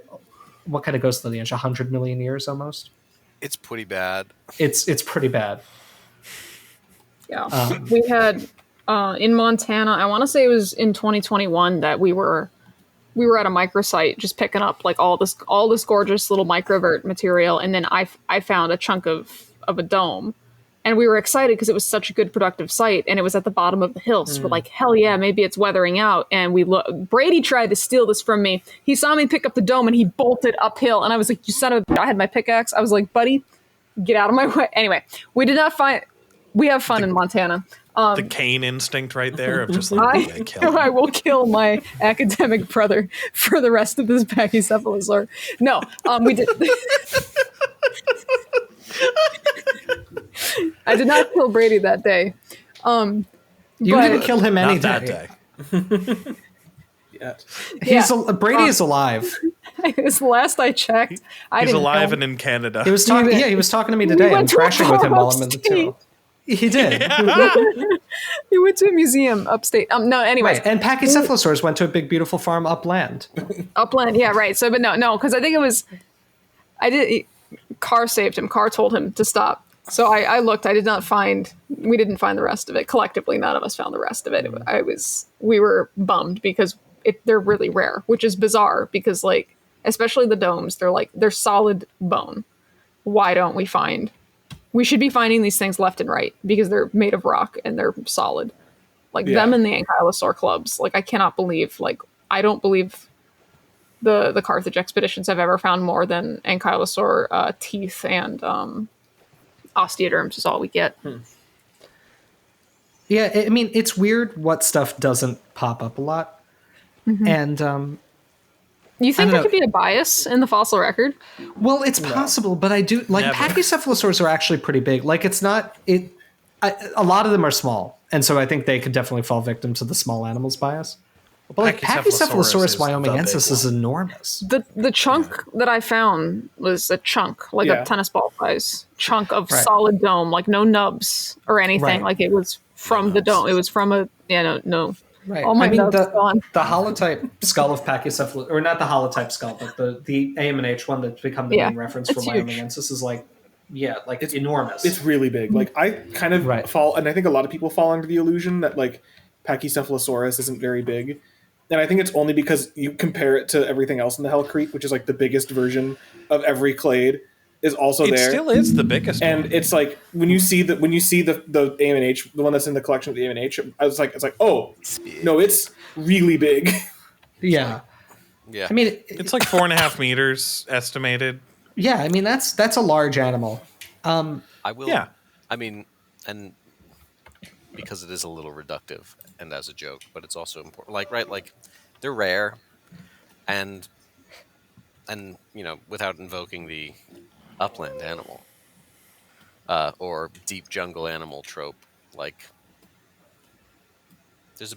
kind of goes to the inch, 100 million years almost. It's pretty bad. It's pretty bad. Yeah. We had in Montana, I want to say it was in 2021 that we were at a microsite just picking up like all this gorgeous little microvert material, and then I found a chunk of a dome, and we were excited because it was such a good productive site, and it was at the bottom of the hill. So we're like, hell yeah, maybe it's weathering out. And Brady tried to steal this from me. He saw me pick up the dome and he bolted uphill, and I was like, you son of a... I had my pickaxe. I was like, buddy, get out of my way. Anyway, we have fun in Montana. The Cain instinct right there of just like, yeah, kill him. I will kill my academic brother for the rest of this Pachycephalosaur. No, we did. I did not kill Brady that day. You But- didn't kill him any Not that day. day. Yeah. Brady is alive. This last I checked, I He's didn't alive know. and in Canada. He was talking. Yeah, he was talking to me today. I'm went to a crashing with him while I'm farm in the upstate. tunnel. He did. He went to a museum upstate. No, anyways. Right. And Pachycephalosaurs went to a big, beautiful farm upland. Upland, yeah, right. So, but no, because I think it was, Carr saved him. Carr told him to stop. So I looked. We didn't find the rest of it. Collectively, none of us found the rest of it. We were bummed because they're really rare, which is bizarre because like, especially the domes, they're solid bone. Why don't we find? We should be finding these things left and right because they're made of rock and they're solid. Like them and the ankylosaur clubs. Like I cannot believe. Like I don't believe the Carthage expeditions have ever found more than ankylosaur teeth and osteoderms is all we get. Yeah, I mean, it's weird what stuff doesn't pop up a lot. Mm-hmm. And You think I there don't could be a bias in the fossil record? well, it's possible, but I do like Never. Pachycephalosaurs are actually pretty big. Like it's not a lot of them are small, and so I think they could definitely fall victim to the small animals bias. But like Pachycephalosaurus Pachycephalosaurus is the wyomingensis big is enormous. The chunk that I found was a chunk, like Yeah. a tennis ball size chunk of Right. solid dome, like no nubs or anything. Right. Like it was from the dome. It was from a no. Right. All my nubs gone. the holotype skull of Pachycephalosaurus, or not the holotype skull, but the AMNH one that's become the main reference for it's huge. wyomingensis is like, it's enormous. It's really big. Like I kind of Right. fall, and I think a lot of people fall under the illusion that like Pachycephalosaurus isn't very big. And I think it's only because you compare it to everything else in the Hell Creek, which is like the biggest version of every clade, is also It there. still is the biggest And one. it's like when you see the AMNH, the one that's in the collection of the AMNH, it's like, oh no, it's really big. Yeah. Yeah. I mean, It's like 4.5 meters estimated. yeah, I mean that's a large animal. I will. Yeah. I mean, and because it is a little reductive and as a joke, but it's also important. Like, right, like they're rare, and without invoking the upland animal or deep jungle animal trope, like there's a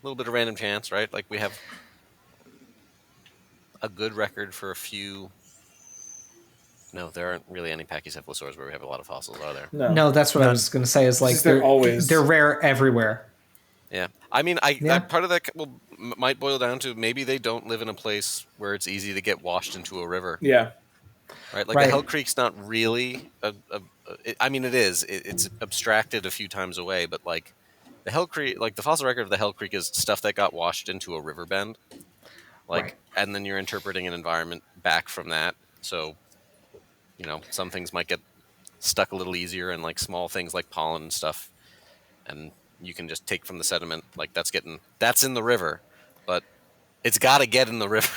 little bit of random chance, right? Like we have a good record for a few. No, there aren't really any pachycephalosaurs where we have a lot of fossils, are there? No, that's what I was going to say. Is like they're rare everywhere. Yeah, I mean, Yeah. that part of that might boil down to maybe they don't live in a place where it's easy to get washed into a river. Yeah. Right, like Right. the Hell Creek's not really I mean, it is. It's abstracted a few times away, but like the Hell Creek, like the fossil record of the Hell Creek is stuff that got washed into a river bend. Like, Right. and then you're interpreting an environment back from that. So, some things might get stuck a little easier, and like small things like pollen and stuff, and you can just take from the sediment. Like that's in the river, but it's got to get in the river.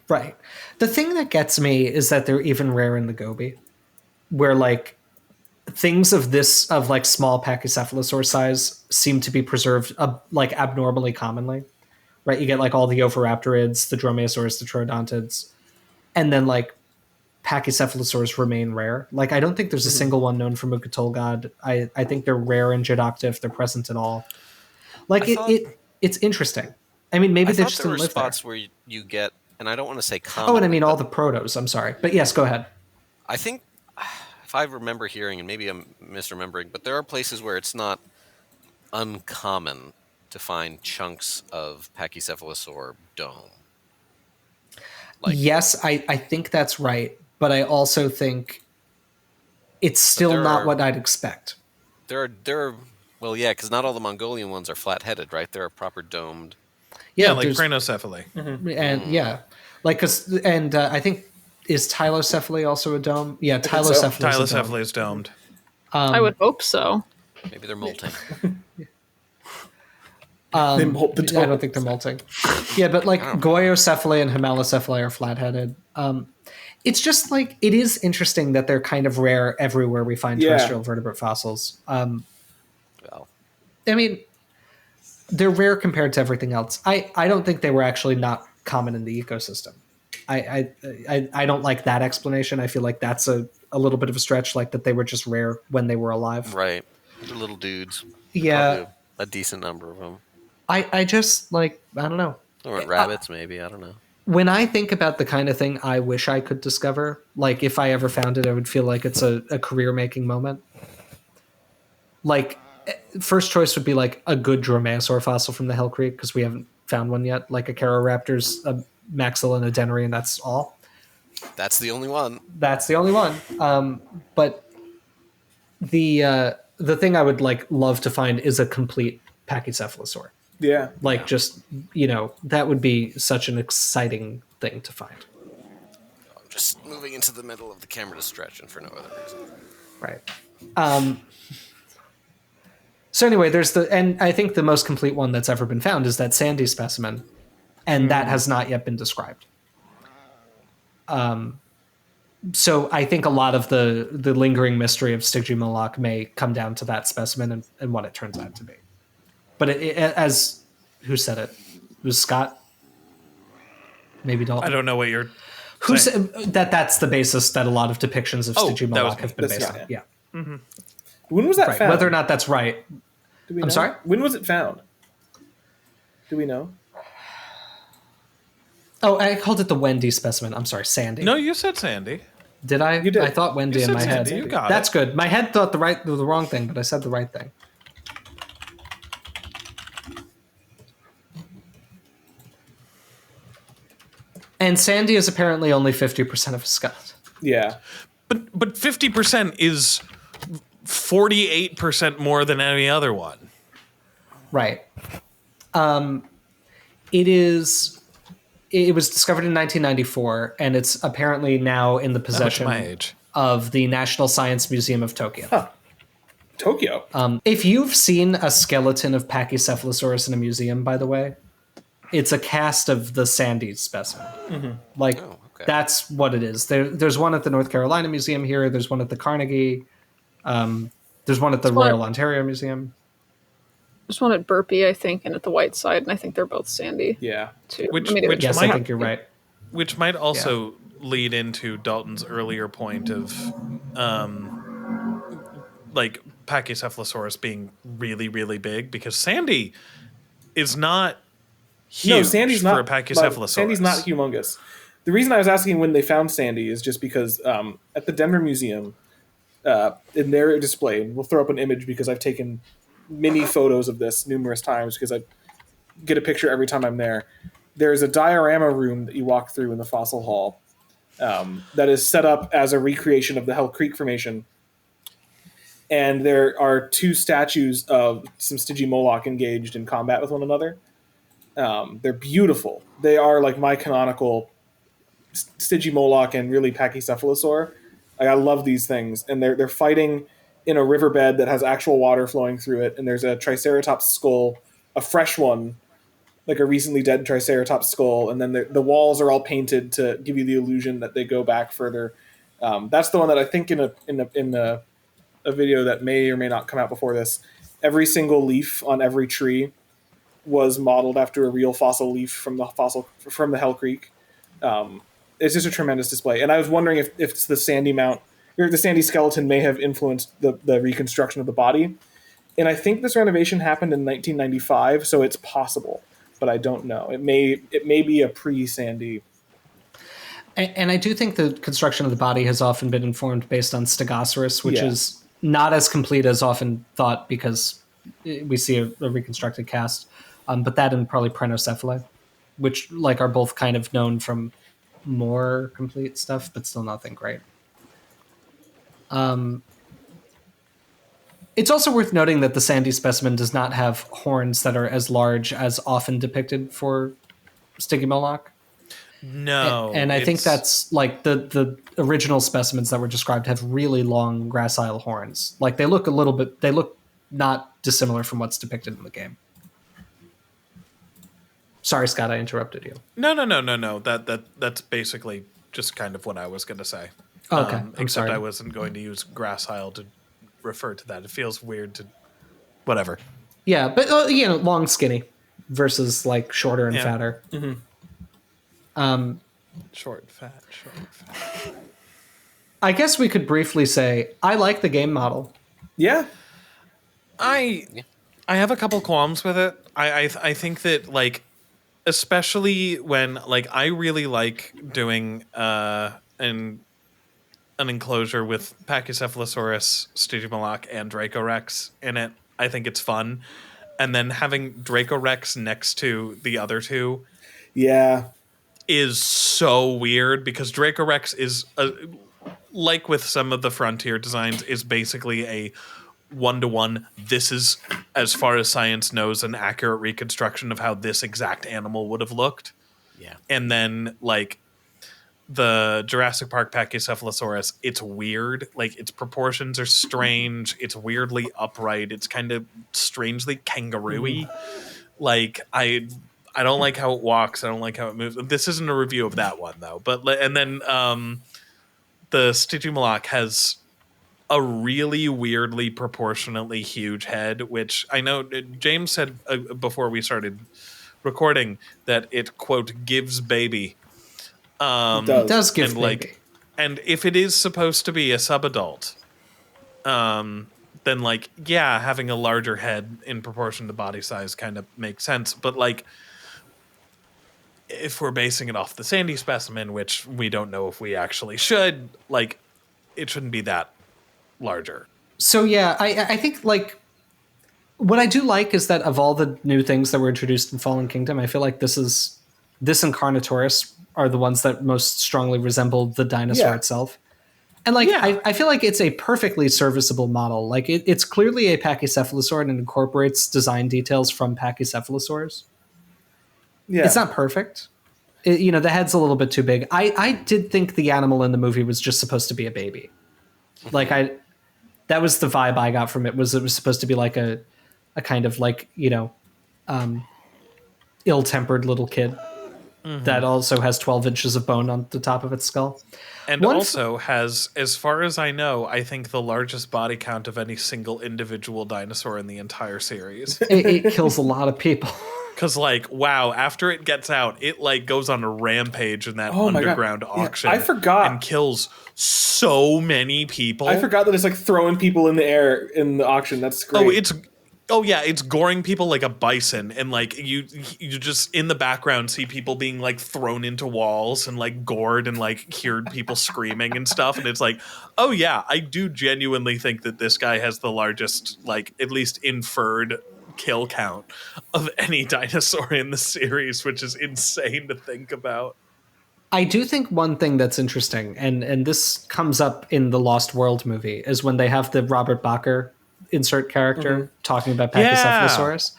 Right. The thing that gets me is that they're even rare in the Gobi, where like things of like small pachycephalosaur size seem to be preserved like abnormally commonly. Right. You get like all the oviraptorids, the dromaeosaurs, the troodontids, and then like pachycephalosaurs remain rare. Like I don't think there's a single one known from Ukatolgod. I think they're rare in Jedocta if they're present at all. Like it's interesting. I mean, maybe they just there were didn't live spots there. where you get, and I don't want to say common. Oh, and I mean all the protos. I'm sorry, but yes, go ahead. I think if I remember hearing, and maybe I'm misremembering, but there are places where it's not uncommon to find chunks of Pachycephalosaur dome. Like, Yes, I think that's right, but I also think it's still not what I'd expect. There are well, yeah, because not all the Mongolian ones are flat-headed, right? They're a proper domed. Yeah, like there's- cranocephaly. and yeah, like I think is tylocephaly also a dome? Yeah, Tylocephaly is domed. I would hope so. Maybe they're molting. They molt the I don't dome. think they're molting. Yeah, but like goiocephaly and hemalocephaly are flat-headed. It's just like it is interesting that they're kind of rare everywhere we find terrestrial vertebrate fossils. Well, I mean, they're rare compared to everything else. I don't think they were actually not common in the ecosystem. I don't like that explanation. I feel like that's a little bit of a stretch, like that they were just rare when they were alive. right. They're little dudes. Yeah. Probably a decent number of them. I just like, I don't know. Or rabbits, maybe. I don't know. When I think about the kind of thing I wish I could discover, like if I ever found it, I would feel like it's a career-making moment. Like, first choice would be like a good dromaeosaur fossil from the Hell Creek, because we haven't found one yet. Like a Chiropter's, a maxilla and a denary, and that's all. That's the only one. That's the only one. But the thing I would like love to find is a complete Pachycephalosaur. Yeah. Like just, that would be such an exciting thing to find. I'm just moving into the middle of the camera to stretch, and for no other reason. Right. So anyway, and I think the most complete one that's ever been found is that sandy specimen, and that has not yet been described. So I think a lot of the lingering mystery of Stygimoloch may come down to that specimen and what it turns out to be. But as who said it? It was Scott? Maybe Dalton? I don't know what you're Who saying. said that's the basis that a lot of depictions of that was Stygimoloch me. have been That's based Scott, on? Yeah. When was that Right. found? Whether or not that's right. Do we I'm know? sorry? When was it found? Do we know? Oh, I called it the Wendy specimen. I'm sorry, Sandy. No, you said Sandy. Did I? You did. I thought Wendy You in said my head. Sandy. You got That's it. good. My head thought the wrong thing, but I said the right thing. And Sandy is apparently only 50% of a skeleton. Yeah. But 50% is 48% more than any other one. Right. It was discovered in 1994, and it's apparently now in the possession my age. of the National Science Museum of Tokyo. Huh. Tokyo. If you've seen a skeleton of Pachycephalosaurus in a museum, by the way, it's a cast of the Sandy specimen. Like Oh, okay. that's what it is. There's one at the North Carolina Museum here. There's one at the Carnegie. There's one at the There's one Royal at- Ontario Museum. There's one at Burpee, I think, and at the White Side, and I think they're both sandy Yeah. too. Which- I mean, which Yes, might- I think you're right. Which might also lead into Dalton's earlier point of like Pachycephalosaurus being really, really big, because Sandy is not huge No, Sandy's not. for a Pachycephalosaurus. Sandy's not humongous. The reason I was asking when they found Sandy is just because at the Denver Museum, in their display, and we'll throw up an image because I've taken many photos of this numerous times because I get a picture every time I'm there. There's a diorama room that you walk through in the fossil hall that is set up as a recreation of the Hell Creek Formation. And there are two statues of some Stygimoloch engaged in combat with one another. They're beautiful. They are like my canonical Stygimoloch and really Pachycephalosaur. Like, I love these things, and they're fighting in a riverbed that has actual water flowing through it. And there's a Triceratops skull, a fresh one, like a recently dead Triceratops skull, and then the walls are all painted to give you the illusion that they go back further. That's the one that I think in a video that may or may not come out before this, every single leaf on every tree was modeled after a real fossil leaf from the Hell Creek. It's just a tremendous display, and I was wondering if it's the Sandy mount or the Sandy skeleton may have influenced the reconstruction of the body. And I think this renovation happened in 1995, so it's possible, but I don't know. It may be a pre-Sandy. And I do think the construction of the body has often been informed based on Stegosaurus, which is not as complete as often thought because we see a reconstructed cast. But that and probably Prenocephali, which like are both kind of known from more complete stuff, but still nothing great. It's also worth noting that the Sandy specimen does not have horns that are as large as often depicted for Stygimoloch. No. And I think that's like the original specimens that were described have really long gracile horns. Like they look not dissimilar from what's depicted in the game. Sorry, Scott, I interrupted you. No. That's basically just kind of what I was going to say. Okay, I'm except sorry. I wasn't going to use gracile to refer to that. It feels weird to whatever. Yeah, but long, skinny versus like shorter and fatter. Short, fat. I guess we could briefly say I like the game model. Yeah. I have a couple qualms with it. I think that like, especially when like I really like doing an enclosure with Pachycephalosaurus, Stygimoloch, and dracorex in it. I think it's fun, and then having dracorex next to the other two, is so weird because dracorex is like with some of the frontier designs is basically a 1-to-1. This is, as far as science knows, an accurate reconstruction of how this exact animal would have looked. Yeah. And then like the Jurassic Park Pachycephalosaurus, it's weird. Like its proportions are strange. It's weirdly upright. It's kind of strangely kangaroo-y. Like I don't like how it walks. I don't like how it moves. This isn't a review of that one though. But and then the Stygimoloch has a really weirdly proportionately huge head, which I know James said before we started recording that it quote gives baby. It does give and like, baby. and if it is supposed to be a subadult, then like having a larger head in proportion to body size kind of makes sense. But like, if we're basing it off the Sandy specimen, which we don't know if we actually should, like, it shouldn't be that larger. So yeah, I think like what I do like is that of all the new things that were introduced in Fallen Kingdom, I feel like this and Carnotaurus are the ones that most strongly resemble the dinosaur itself. And like I feel like it's a perfectly serviceable model. Like it's clearly a Pachycephalosaur and it incorporates design details from Pachycephalosaurs. Yeah. It's not perfect. The head's a little bit too big. I did think the animal in the movie was just supposed to be a baby. Like that was the vibe I got from it. It was supposed to be like a kind of like, ill-tempered little kid that also has 12 inches of bone on the top of its skull. And also has, as far as I know, I think the largest body count of any single individual dinosaur in the entire series. It kills a lot of people. Because, like, wow, after it gets out, it, like, goes on a rampage in that Oh my God. underground Yeah, auction. I forgot. And kills so many people. I forgot that it's like throwing people in the air in the auction. That's great. It's goring people like a bison, and like you just in the background see people being like thrown into walls and like gored and like hear people screaming and stuff, and it's like, oh yeah, I do genuinely think that this guy has the largest, like, at least inferred kill count of any dinosaur in the series, which is insane to think about. I do think one thing that's interesting, and this comes up in the Lost World movie, is when they have the Robert Bacher insert character talking about Pachycephalosaurus.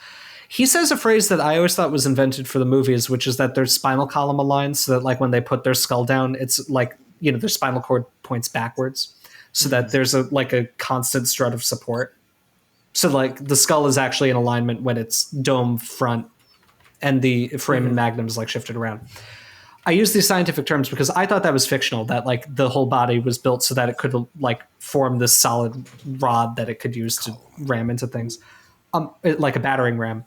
He says a phrase that I always thought was invented for the movies, which is that their spinal column aligns so that, like, when they put their skull down, it's like, you know, their spinal cord points backwards so that there's a constant strut of support. So, like, the skull is actually in alignment when it's dome front and the foramen magnum is, like, shifted around. I use these scientific terms because I thought that was fictional, that, like, the whole body was built so that it could, like, form this solid rod that it could use to ram into things, like a battering ram.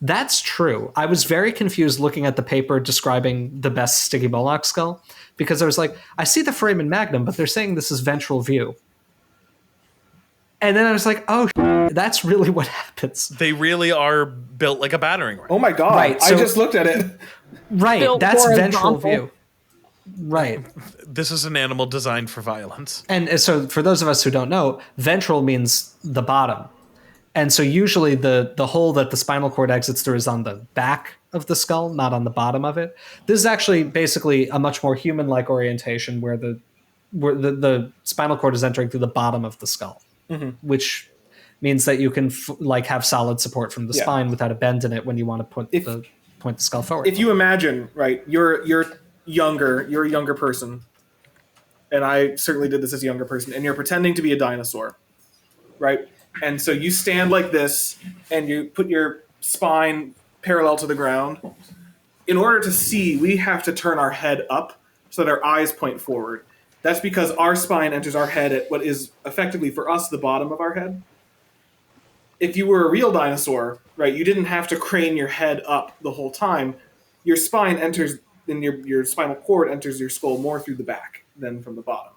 That's true. I was very confused looking at the paper describing the best Stygimoloch skull, because I was like, I see the foramen magnum, but they're saying this is ventral view. And then I was like, oh, that's really what happens. They really are built like a battering ram. Oh my God. Right, I so- just looked at it. Right, Built that's horizontal. ventral view. Right. This is an animal designed for violence. And so for those of us who don't know, ventral means the bottom. And so usually the hole that the spinal cord exits through is on the back of the skull, not on the bottom of it. This is actually basically a much more human-like orientation where the spinal cord is entering through the bottom of the skull, which means that you can have solid support from the spine without a bend in it when you want to point the skull forward. If you imagine, right, you're a younger person, and I certainly did this as a younger person, and you're pretending to be a dinosaur, right? And so you stand like this, and you put your spine parallel to the ground. In order to see, we have to turn our head up so that our eyes point forward. That's because our spine enters our head at what is effectively for us the bottom of our head. If you were a real dinosaur, right, you didn't have to crane your head up the whole time. Your spine enters, and your spinal cord enters your skull more through the back than from the bottom.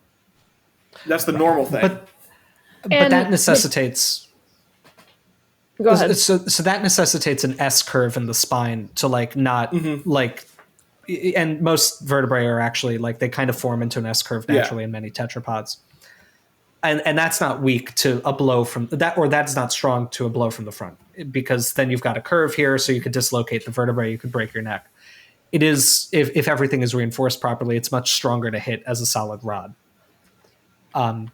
That's the normal thing. But that necessitates... Go ahead. So that necessitates an S curve in the spine to, like, not, like... And most vertebrae are actually, like, they kind of form into an S curve naturally in many tetrapods. And that's not weak to a blow from that, or that's not strong to a blow from the front, because then you've got a curve here, so you could dislocate the vertebrae, you could break your neck. It is, if everything is reinforced properly, it's much stronger to hit as a solid rod. I'm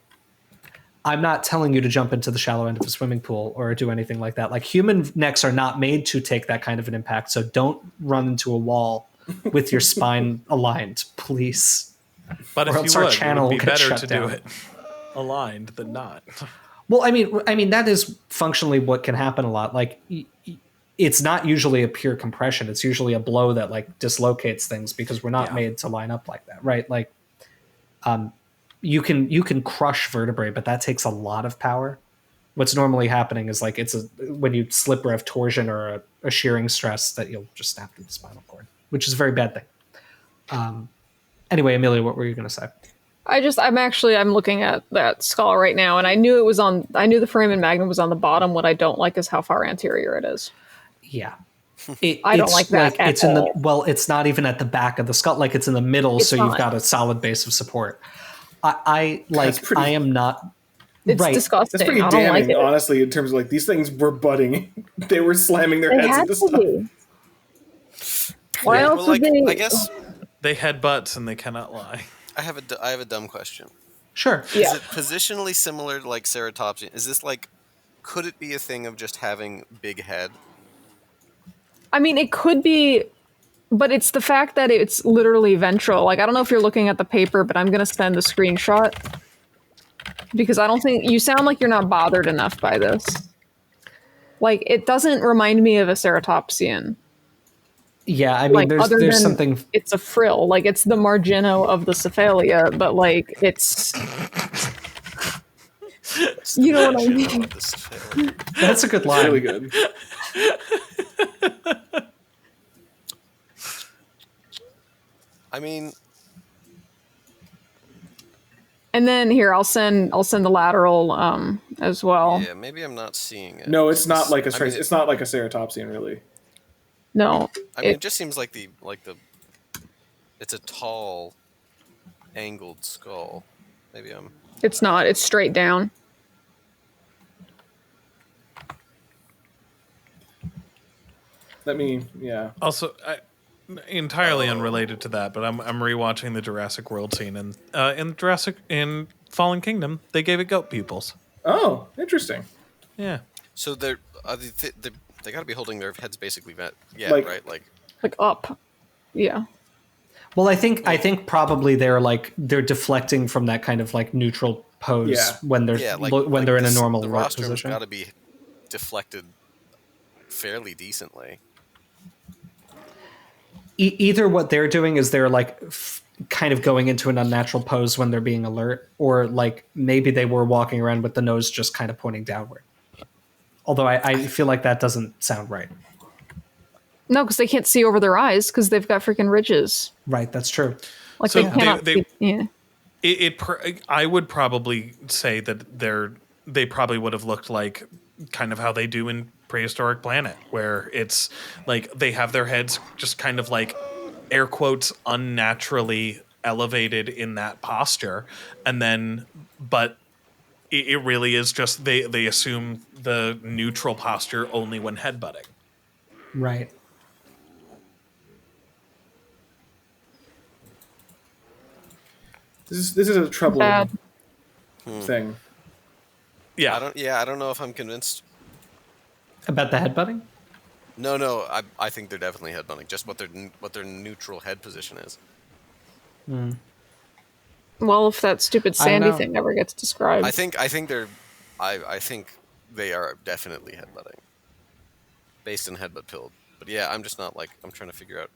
not telling you to jump into the shallow end of a swimming pool or do anything like that. Like, human necks are not made to take that kind of an impact, so don't run into a wall with your spine aligned, please. But Or if else you our would, channel it would will be get better shut to down. do it aligned than not. Well, I mean that is functionally what can happen a lot. Like, it's not usually a pure compression. It's usually a blow that, like, dislocates things, because we're not made to line up like that, right? Like, you can crush vertebrae, but that takes a lot of power. What's normally happening is, like, when you slip or have torsion or a shearing stress, that you'll just snap through the spinal cord, which is a very bad thing. Anyway, Amelia, what were you going to say? I'm looking at that skull right now, and I knew the foramen magnum was on the bottom. What I don't like is how far anterior it is. Yeah. I don't like that at it's in all. it's not even at the back of the skull. Like, it's in the middle, It's so not. you've got a solid base of support. I am not... It's right. disgusting. That's pretty I don't damning, like it. honestly, in terms of, like, these things were budding. They were slamming their They heads had into to stuff. be. Why else would they? I guess They had butts and they cannot lie. I have a dumb question. Sure. Yeah. Is it positionally similar to, like, ceratopsian? Is this, like, could it be a thing of just having big head? I mean, it could be, but it's the fact that it's literally ventral. Like, I don't know if you're looking at the paper, but I'm going to send a screenshot, because I don't think you sound like you're not bothered enough by this. Like, it doesn't remind me of a ceratopsian. Yeah, I mean, Like, other there's than something. it's a frill, like it's the margino of the cephalia, but like it's It's You know the what I margin mean? of this affair. That's a good It's line. really good. I mean, and then here I'll send the lateral as well. yeah, maybe I'm not seeing it. No, it's not like a I mean, it's not like a ceratopsian, really. No, I mean, it just seems like the it's a tall, angled skull. Maybe I'm. it's not. It's straight down. Yeah. Also, entirely unrelated to that, but I'm rewatching the Jurassic World scene, and in Fallen Kingdom, they gave it goat pupils. Oh, interesting. Yeah. So they got to be holding their heads basically. Yeah, Like- right. Like Like up. Yeah. Well, I think probably they're deflecting from that kind of like neutral pose Yeah. when they're yeah, like when like they're in a this- normal The right rostrum's position. got to be deflected fairly decently. Either what they're doing is they're like kind of going into an unnatural pose when they're being alert, or like maybe they were walking around with the nose just kind of pointing downward. Although I feel like that doesn't sound right. No, because they can't see over their eyes because they've got freaking ridges. Right, that's true. Like So they cannot. they- yeah. I would probably say that they probably would have looked like kind of how they do in Prehistoric Planet, where it's like they have their heads just kind of like air quotes unnaturally elevated in that posture, and then but it really is just they assume the neutral posture only when headbutting. Right. This is a troubling Bad. thing. Yeah, I don't know if I'm convinced. About the headbutting? No, I think they're definitely headbutting. Just what their neutral head position is. Well, if that stupid I don't sandy know. thing never gets described. I think they are definitely headbutting, based in headbutt pilled. But yeah, I'm just not like I'm trying to figure out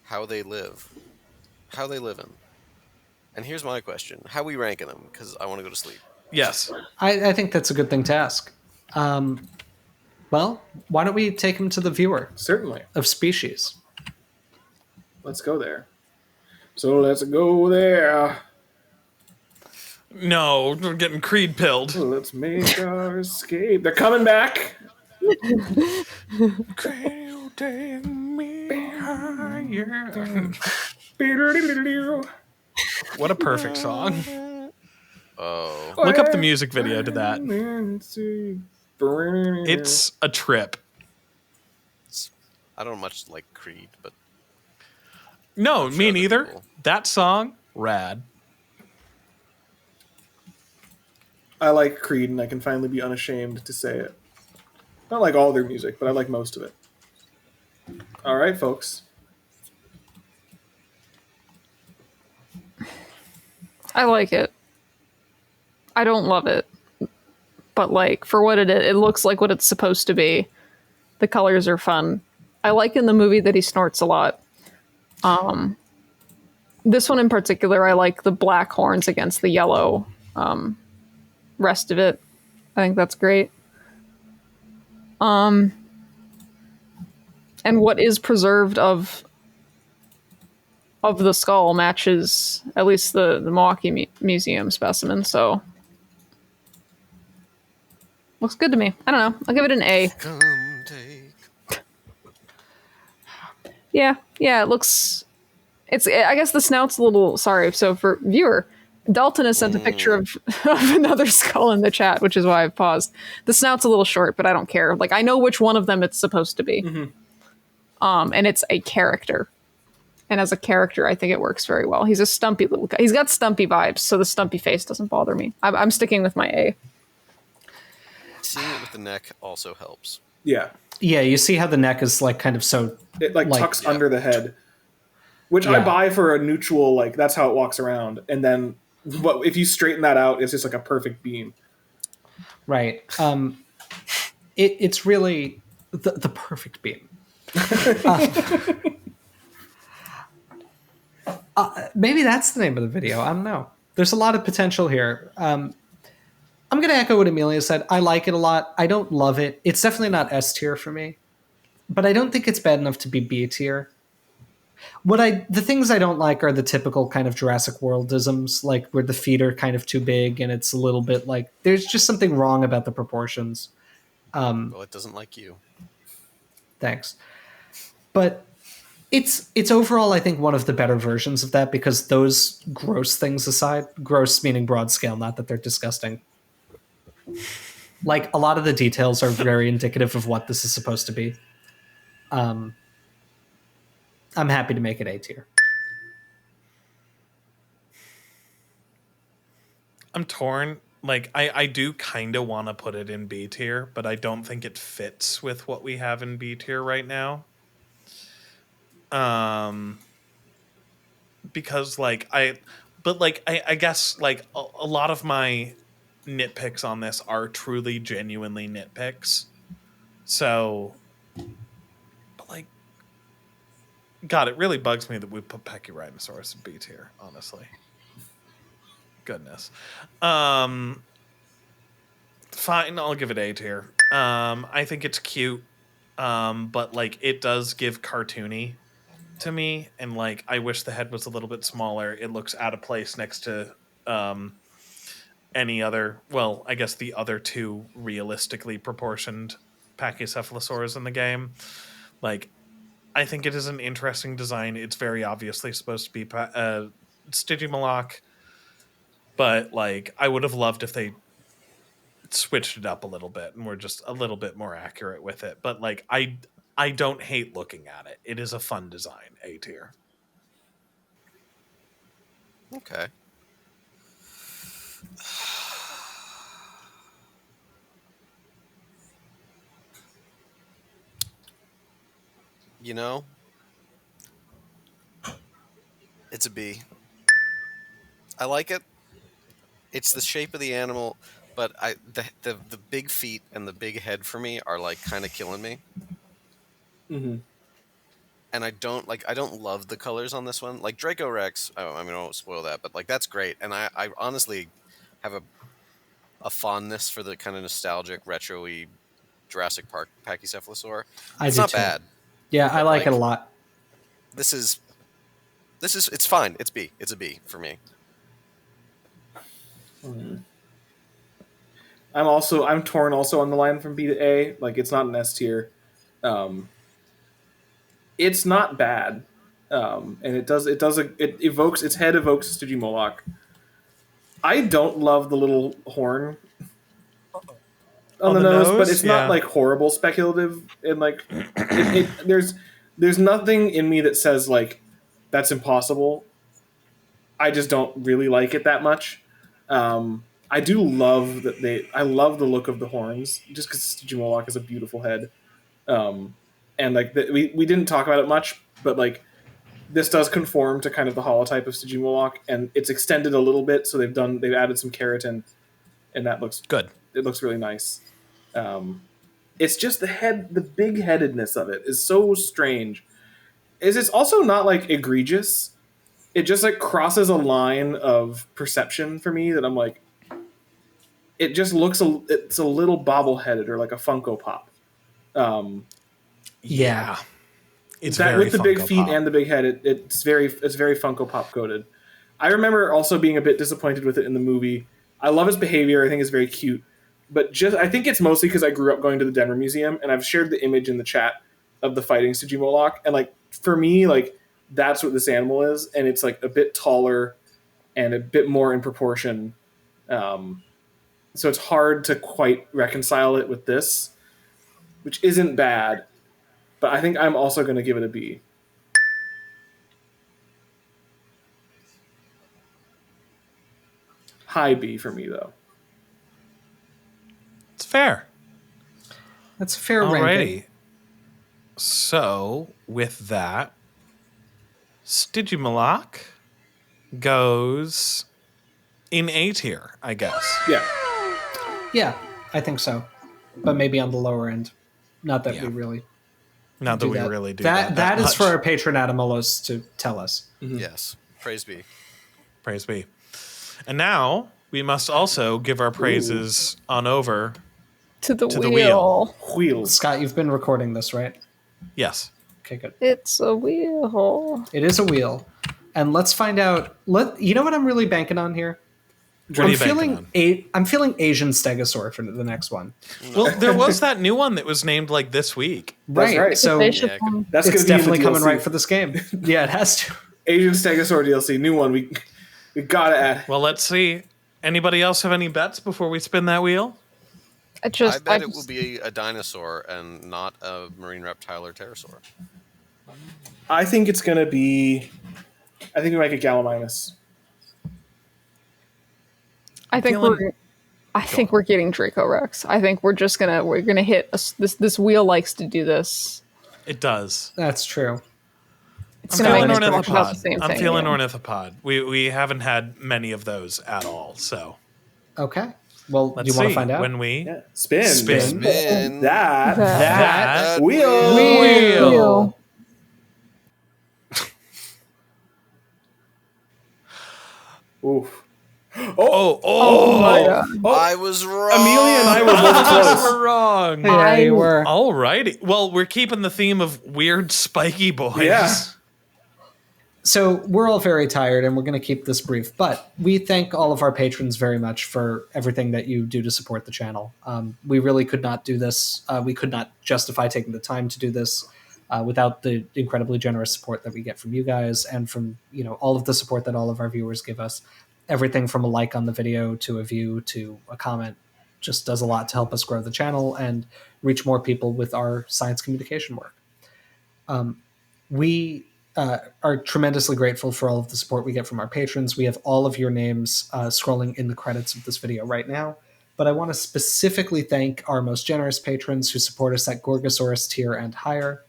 how they live, in. And here's my question: how we ranking them? Because I want to go to sleep. yes. I think that's a good thing to ask. Well, why don't we take him to the viewer Certainly. of species? Let's go there. So let's go there. No, we're getting Creed pilled. Let's make our escape. They're coming back. Creed, take me higher. What a perfect song. Oh, Look up the music video to that. It's a trip. I don't much like Creed, but No, I'm sure me other neither. people- That song, rad. I like Creed, and I can finally be unashamed to say it. Not like all their music, but I like most of it. All right, folks. I like it. I don't love it, but like for what it is, it looks like what it's supposed to be. The colors are fun. I like in the movie that he snorts a lot. This one in particular, I like the black horns against the yellow. Rest of it, I think that's great. And what is preserved of the skull matches at least the Milwaukee Museum specimen, so looks good to me. I don't know. I'll give it an A. come take. Yeah, it looks. I guess the snout's a little. Sorry. So for viewer, Dalton has sent a picture of another skull in the chat, which is why I've paused. The snout's a little short, but I don't care. Like I know which one of them it's supposed to be. And it's a character. And as a character, I think it works very well. He's a stumpy little guy. He's got stumpy vibes, so the stumpy face doesn't bother me. I'm sticking with my A. Seeing it with the neck also helps. Yeah. Yeah, you see how the neck is like kind of so. It like tucks under the head, which I Yeah. buy for a neutral. Like that's how it walks around, and then but if you straighten that out, it's just like a perfect beam. Right. It's really the perfect beam. Maybe that's the name of the video. I don't know. There's a lot of potential here. I'm going to echo what Amelia said. I like it a lot. I don't love it. It's definitely not S tier for me, but I don't think it's bad enough to be B tier. The things I don't like are the typical kind of Jurassic Worldisms, like where the feet are kind of too big and it's a little bit like there's just something wrong about the proportions. Well, it doesn't like you. Thanks. But it's overall, I think, one of the better versions of that because those gross things aside, gross meaning broad scale, not that they're disgusting. Like a lot of the details are very indicative of what this is supposed to be. I'm happy to make it A tier. I'm torn. Like, I do kind of want to put it in B tier, but I don't think it fits with what we have in B tier right now. Because I guess like a lot of my nitpicks on this are truly genuinely nitpicks. So, but like, God, it really bugs me that we put Pachycephalosaurus in B tier, honestly. Goodness. Fine, I'll give it A tier. I think it's cute. But like it does give cartoony to me, and like I wish the head was a little bit smaller. It looks out of place next to any other, well, I guess the other two realistically proportioned Pachycephalosaurs in the game. Like, I think it is an interesting design. It's very obviously supposed to be Stygimoloch, but like I would have loved if they switched it up a little bit and were just a little bit more accurate with it. But like I don't hate looking at it. It is a fun design. A tier. Okay. You know, it's a B. I like it. It's the shape of the animal, but the big feet and the big head for me are like kind of killing me. Mm-hmm. And I don't love the colors on this one. Like dracorex, I mean I won't spoil that, but like that's great. And I honestly have a fondness for the kind of nostalgic retro-y Jurassic Park Pachycephalosaur. It's not bad. Yeah, I like it a lot. This is it's fine. It's B. It's a B for me. I'm torn also on the line from B to A. Like it's not an S tier. It's not bad. And its head evokes Stygimoloch. I don't love the little horn on the nose, but it's not like horrible speculative and like there's nothing in me that says like that's impossible. I just don't really like it that much. I do love that I love the look of the horns just because Stygimoloch is a beautiful head. And like we didn't talk about it much, but like this does conform to kind of the holotype of Stygimoloch, and it's extended a little bit. So they've added some keratin, and that looks good. It looks really nice. It's just the big headedness of it is so strange. It's also not like egregious. It just like crosses a line of perception for me that I'm like, it just looks it's a little bobbleheaded or like a Funko Pop. Yeah. It's that very with the Funko big feet Pop. and the big head, it's very Funko Pop coded. I remember also being a bit disappointed with it in the movie. I love its behavior. I think it's very cute, but I think it's mostly because I grew up going to the Denver Museum, and I've shared the image in the chat of the fighting Stygimoloch, and like for me, like that's what this animal is, and it's like a bit taller and a bit more in proportion. So it's hard to quite reconcile it with this, which isn't bad. But I think I'm also going to give it a B. High B for me, though. It's fair. That's a fair Alrighty. ranking. So, with that, Stygimoloch goes in A tier, I guess. Yeah. Yeah, I think so. But maybe on the lower end. Not that Yeah. we really Not that do we that. really do That is much. for our patron Adamolos to tell us. Yes. Praise be. Praise be. And now we must also give our praises on over. To the To the wheel. Wheels. Scott, you've been recording this, right? Yes. Okay, good. It's a wheel. It is a wheel. And let's find out. You know what I'm really banking on here? What are you banking on? I'm feeling Asian stegosaur for the next one. Well, there was that new one that was named like this week. That's right. So They it's should- Yeah, That's going to be definitely in the coming DLC. right for this game. Yeah, it has to. Asian Stegosaur DLC, new one. We gotta add. Well, let's see. Anybody else have any bets before we spin that wheel? I bet it will be a dinosaur and not a marine reptile or pterosaur. I think it's gonna be. I think we might get Gallimimus. I think we're getting Dracorex. I think we're gonna hit this wheel likes to do this. It does. That's true. It's I'm gonna feeling make us talk about the ornithopod. same I'm thing. feeling yeah. ornithopod. We haven't had many of those at all. So Okay. Well, let's do you want see to find out? when we Yeah. Spin. Spin. That wheel. wheel. Oof. Oh, my God. I was wrong. Amelia and I were both close. we're wrong. Yeah, you were. Alrighty. Well, we're keeping the theme of weird spiky boys. Yeah. So we're all very tired and we're going to keep this brief, but we thank all of our patrons very much for everything that you do to support the channel. We really could not do this. We could not justify taking the time to do this without the incredibly generous support that we get from you guys and from, all of the support that all of our viewers give us. Everything from a like on the video to a view to a comment just does a lot to help us grow the channel and reach more people with our science communication work. We are tremendously grateful for all of the support we get from our patrons. We have all of your names scrolling in the credits of this video right now, but I want to specifically thank our most generous patrons who support us at Gorgosaurus tier and higher.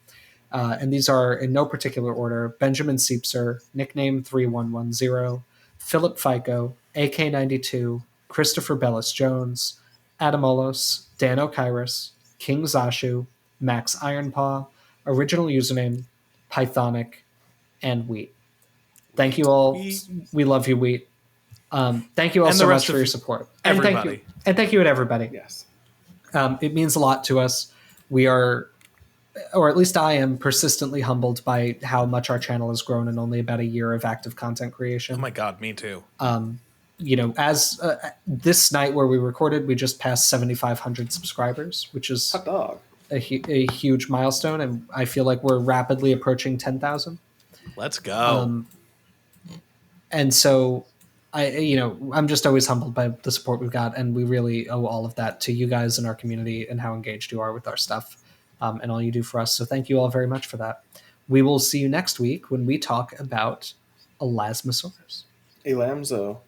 And these are in no particular order: Benjamin Seepser, nickname 3110, Philip Fico, AK92, Christopher Bellis Jones, Adamolos, Dan O'Kyrus, King Zashu, Max Ironpaw, original username, Pythonic, and Wheat. Thank you all. Wheat. We love you, Wheat. Thank you all And so the much rest for of your support. everybody. And thank you to everybody. Yes. It means a lot to us. We are, or at least I am, persistently humbled by how much our channel has grown in only about a year of active content creation. Oh my God, me too. As this night where we recorded, we just passed 7,500 subscribers, which is Hot dog. a huge milestone, and I feel like we're rapidly approaching 10,000. Let's go. And so I'm just always humbled by the support we've got, and we really owe all of that to you guys in our community and how engaged you are with our stuff and all you do for us. So thank you all very much for that. We will see you next week when we talk about Elasmosaurus. Elamzo.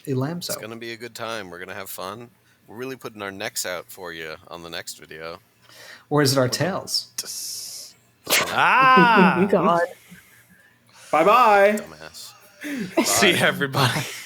It's going to be a good time. We're going to have fun. We're really putting our necks out for you on the next video. Or is it our tails? Ah! God. Bye-bye. Dumbass. See everybody.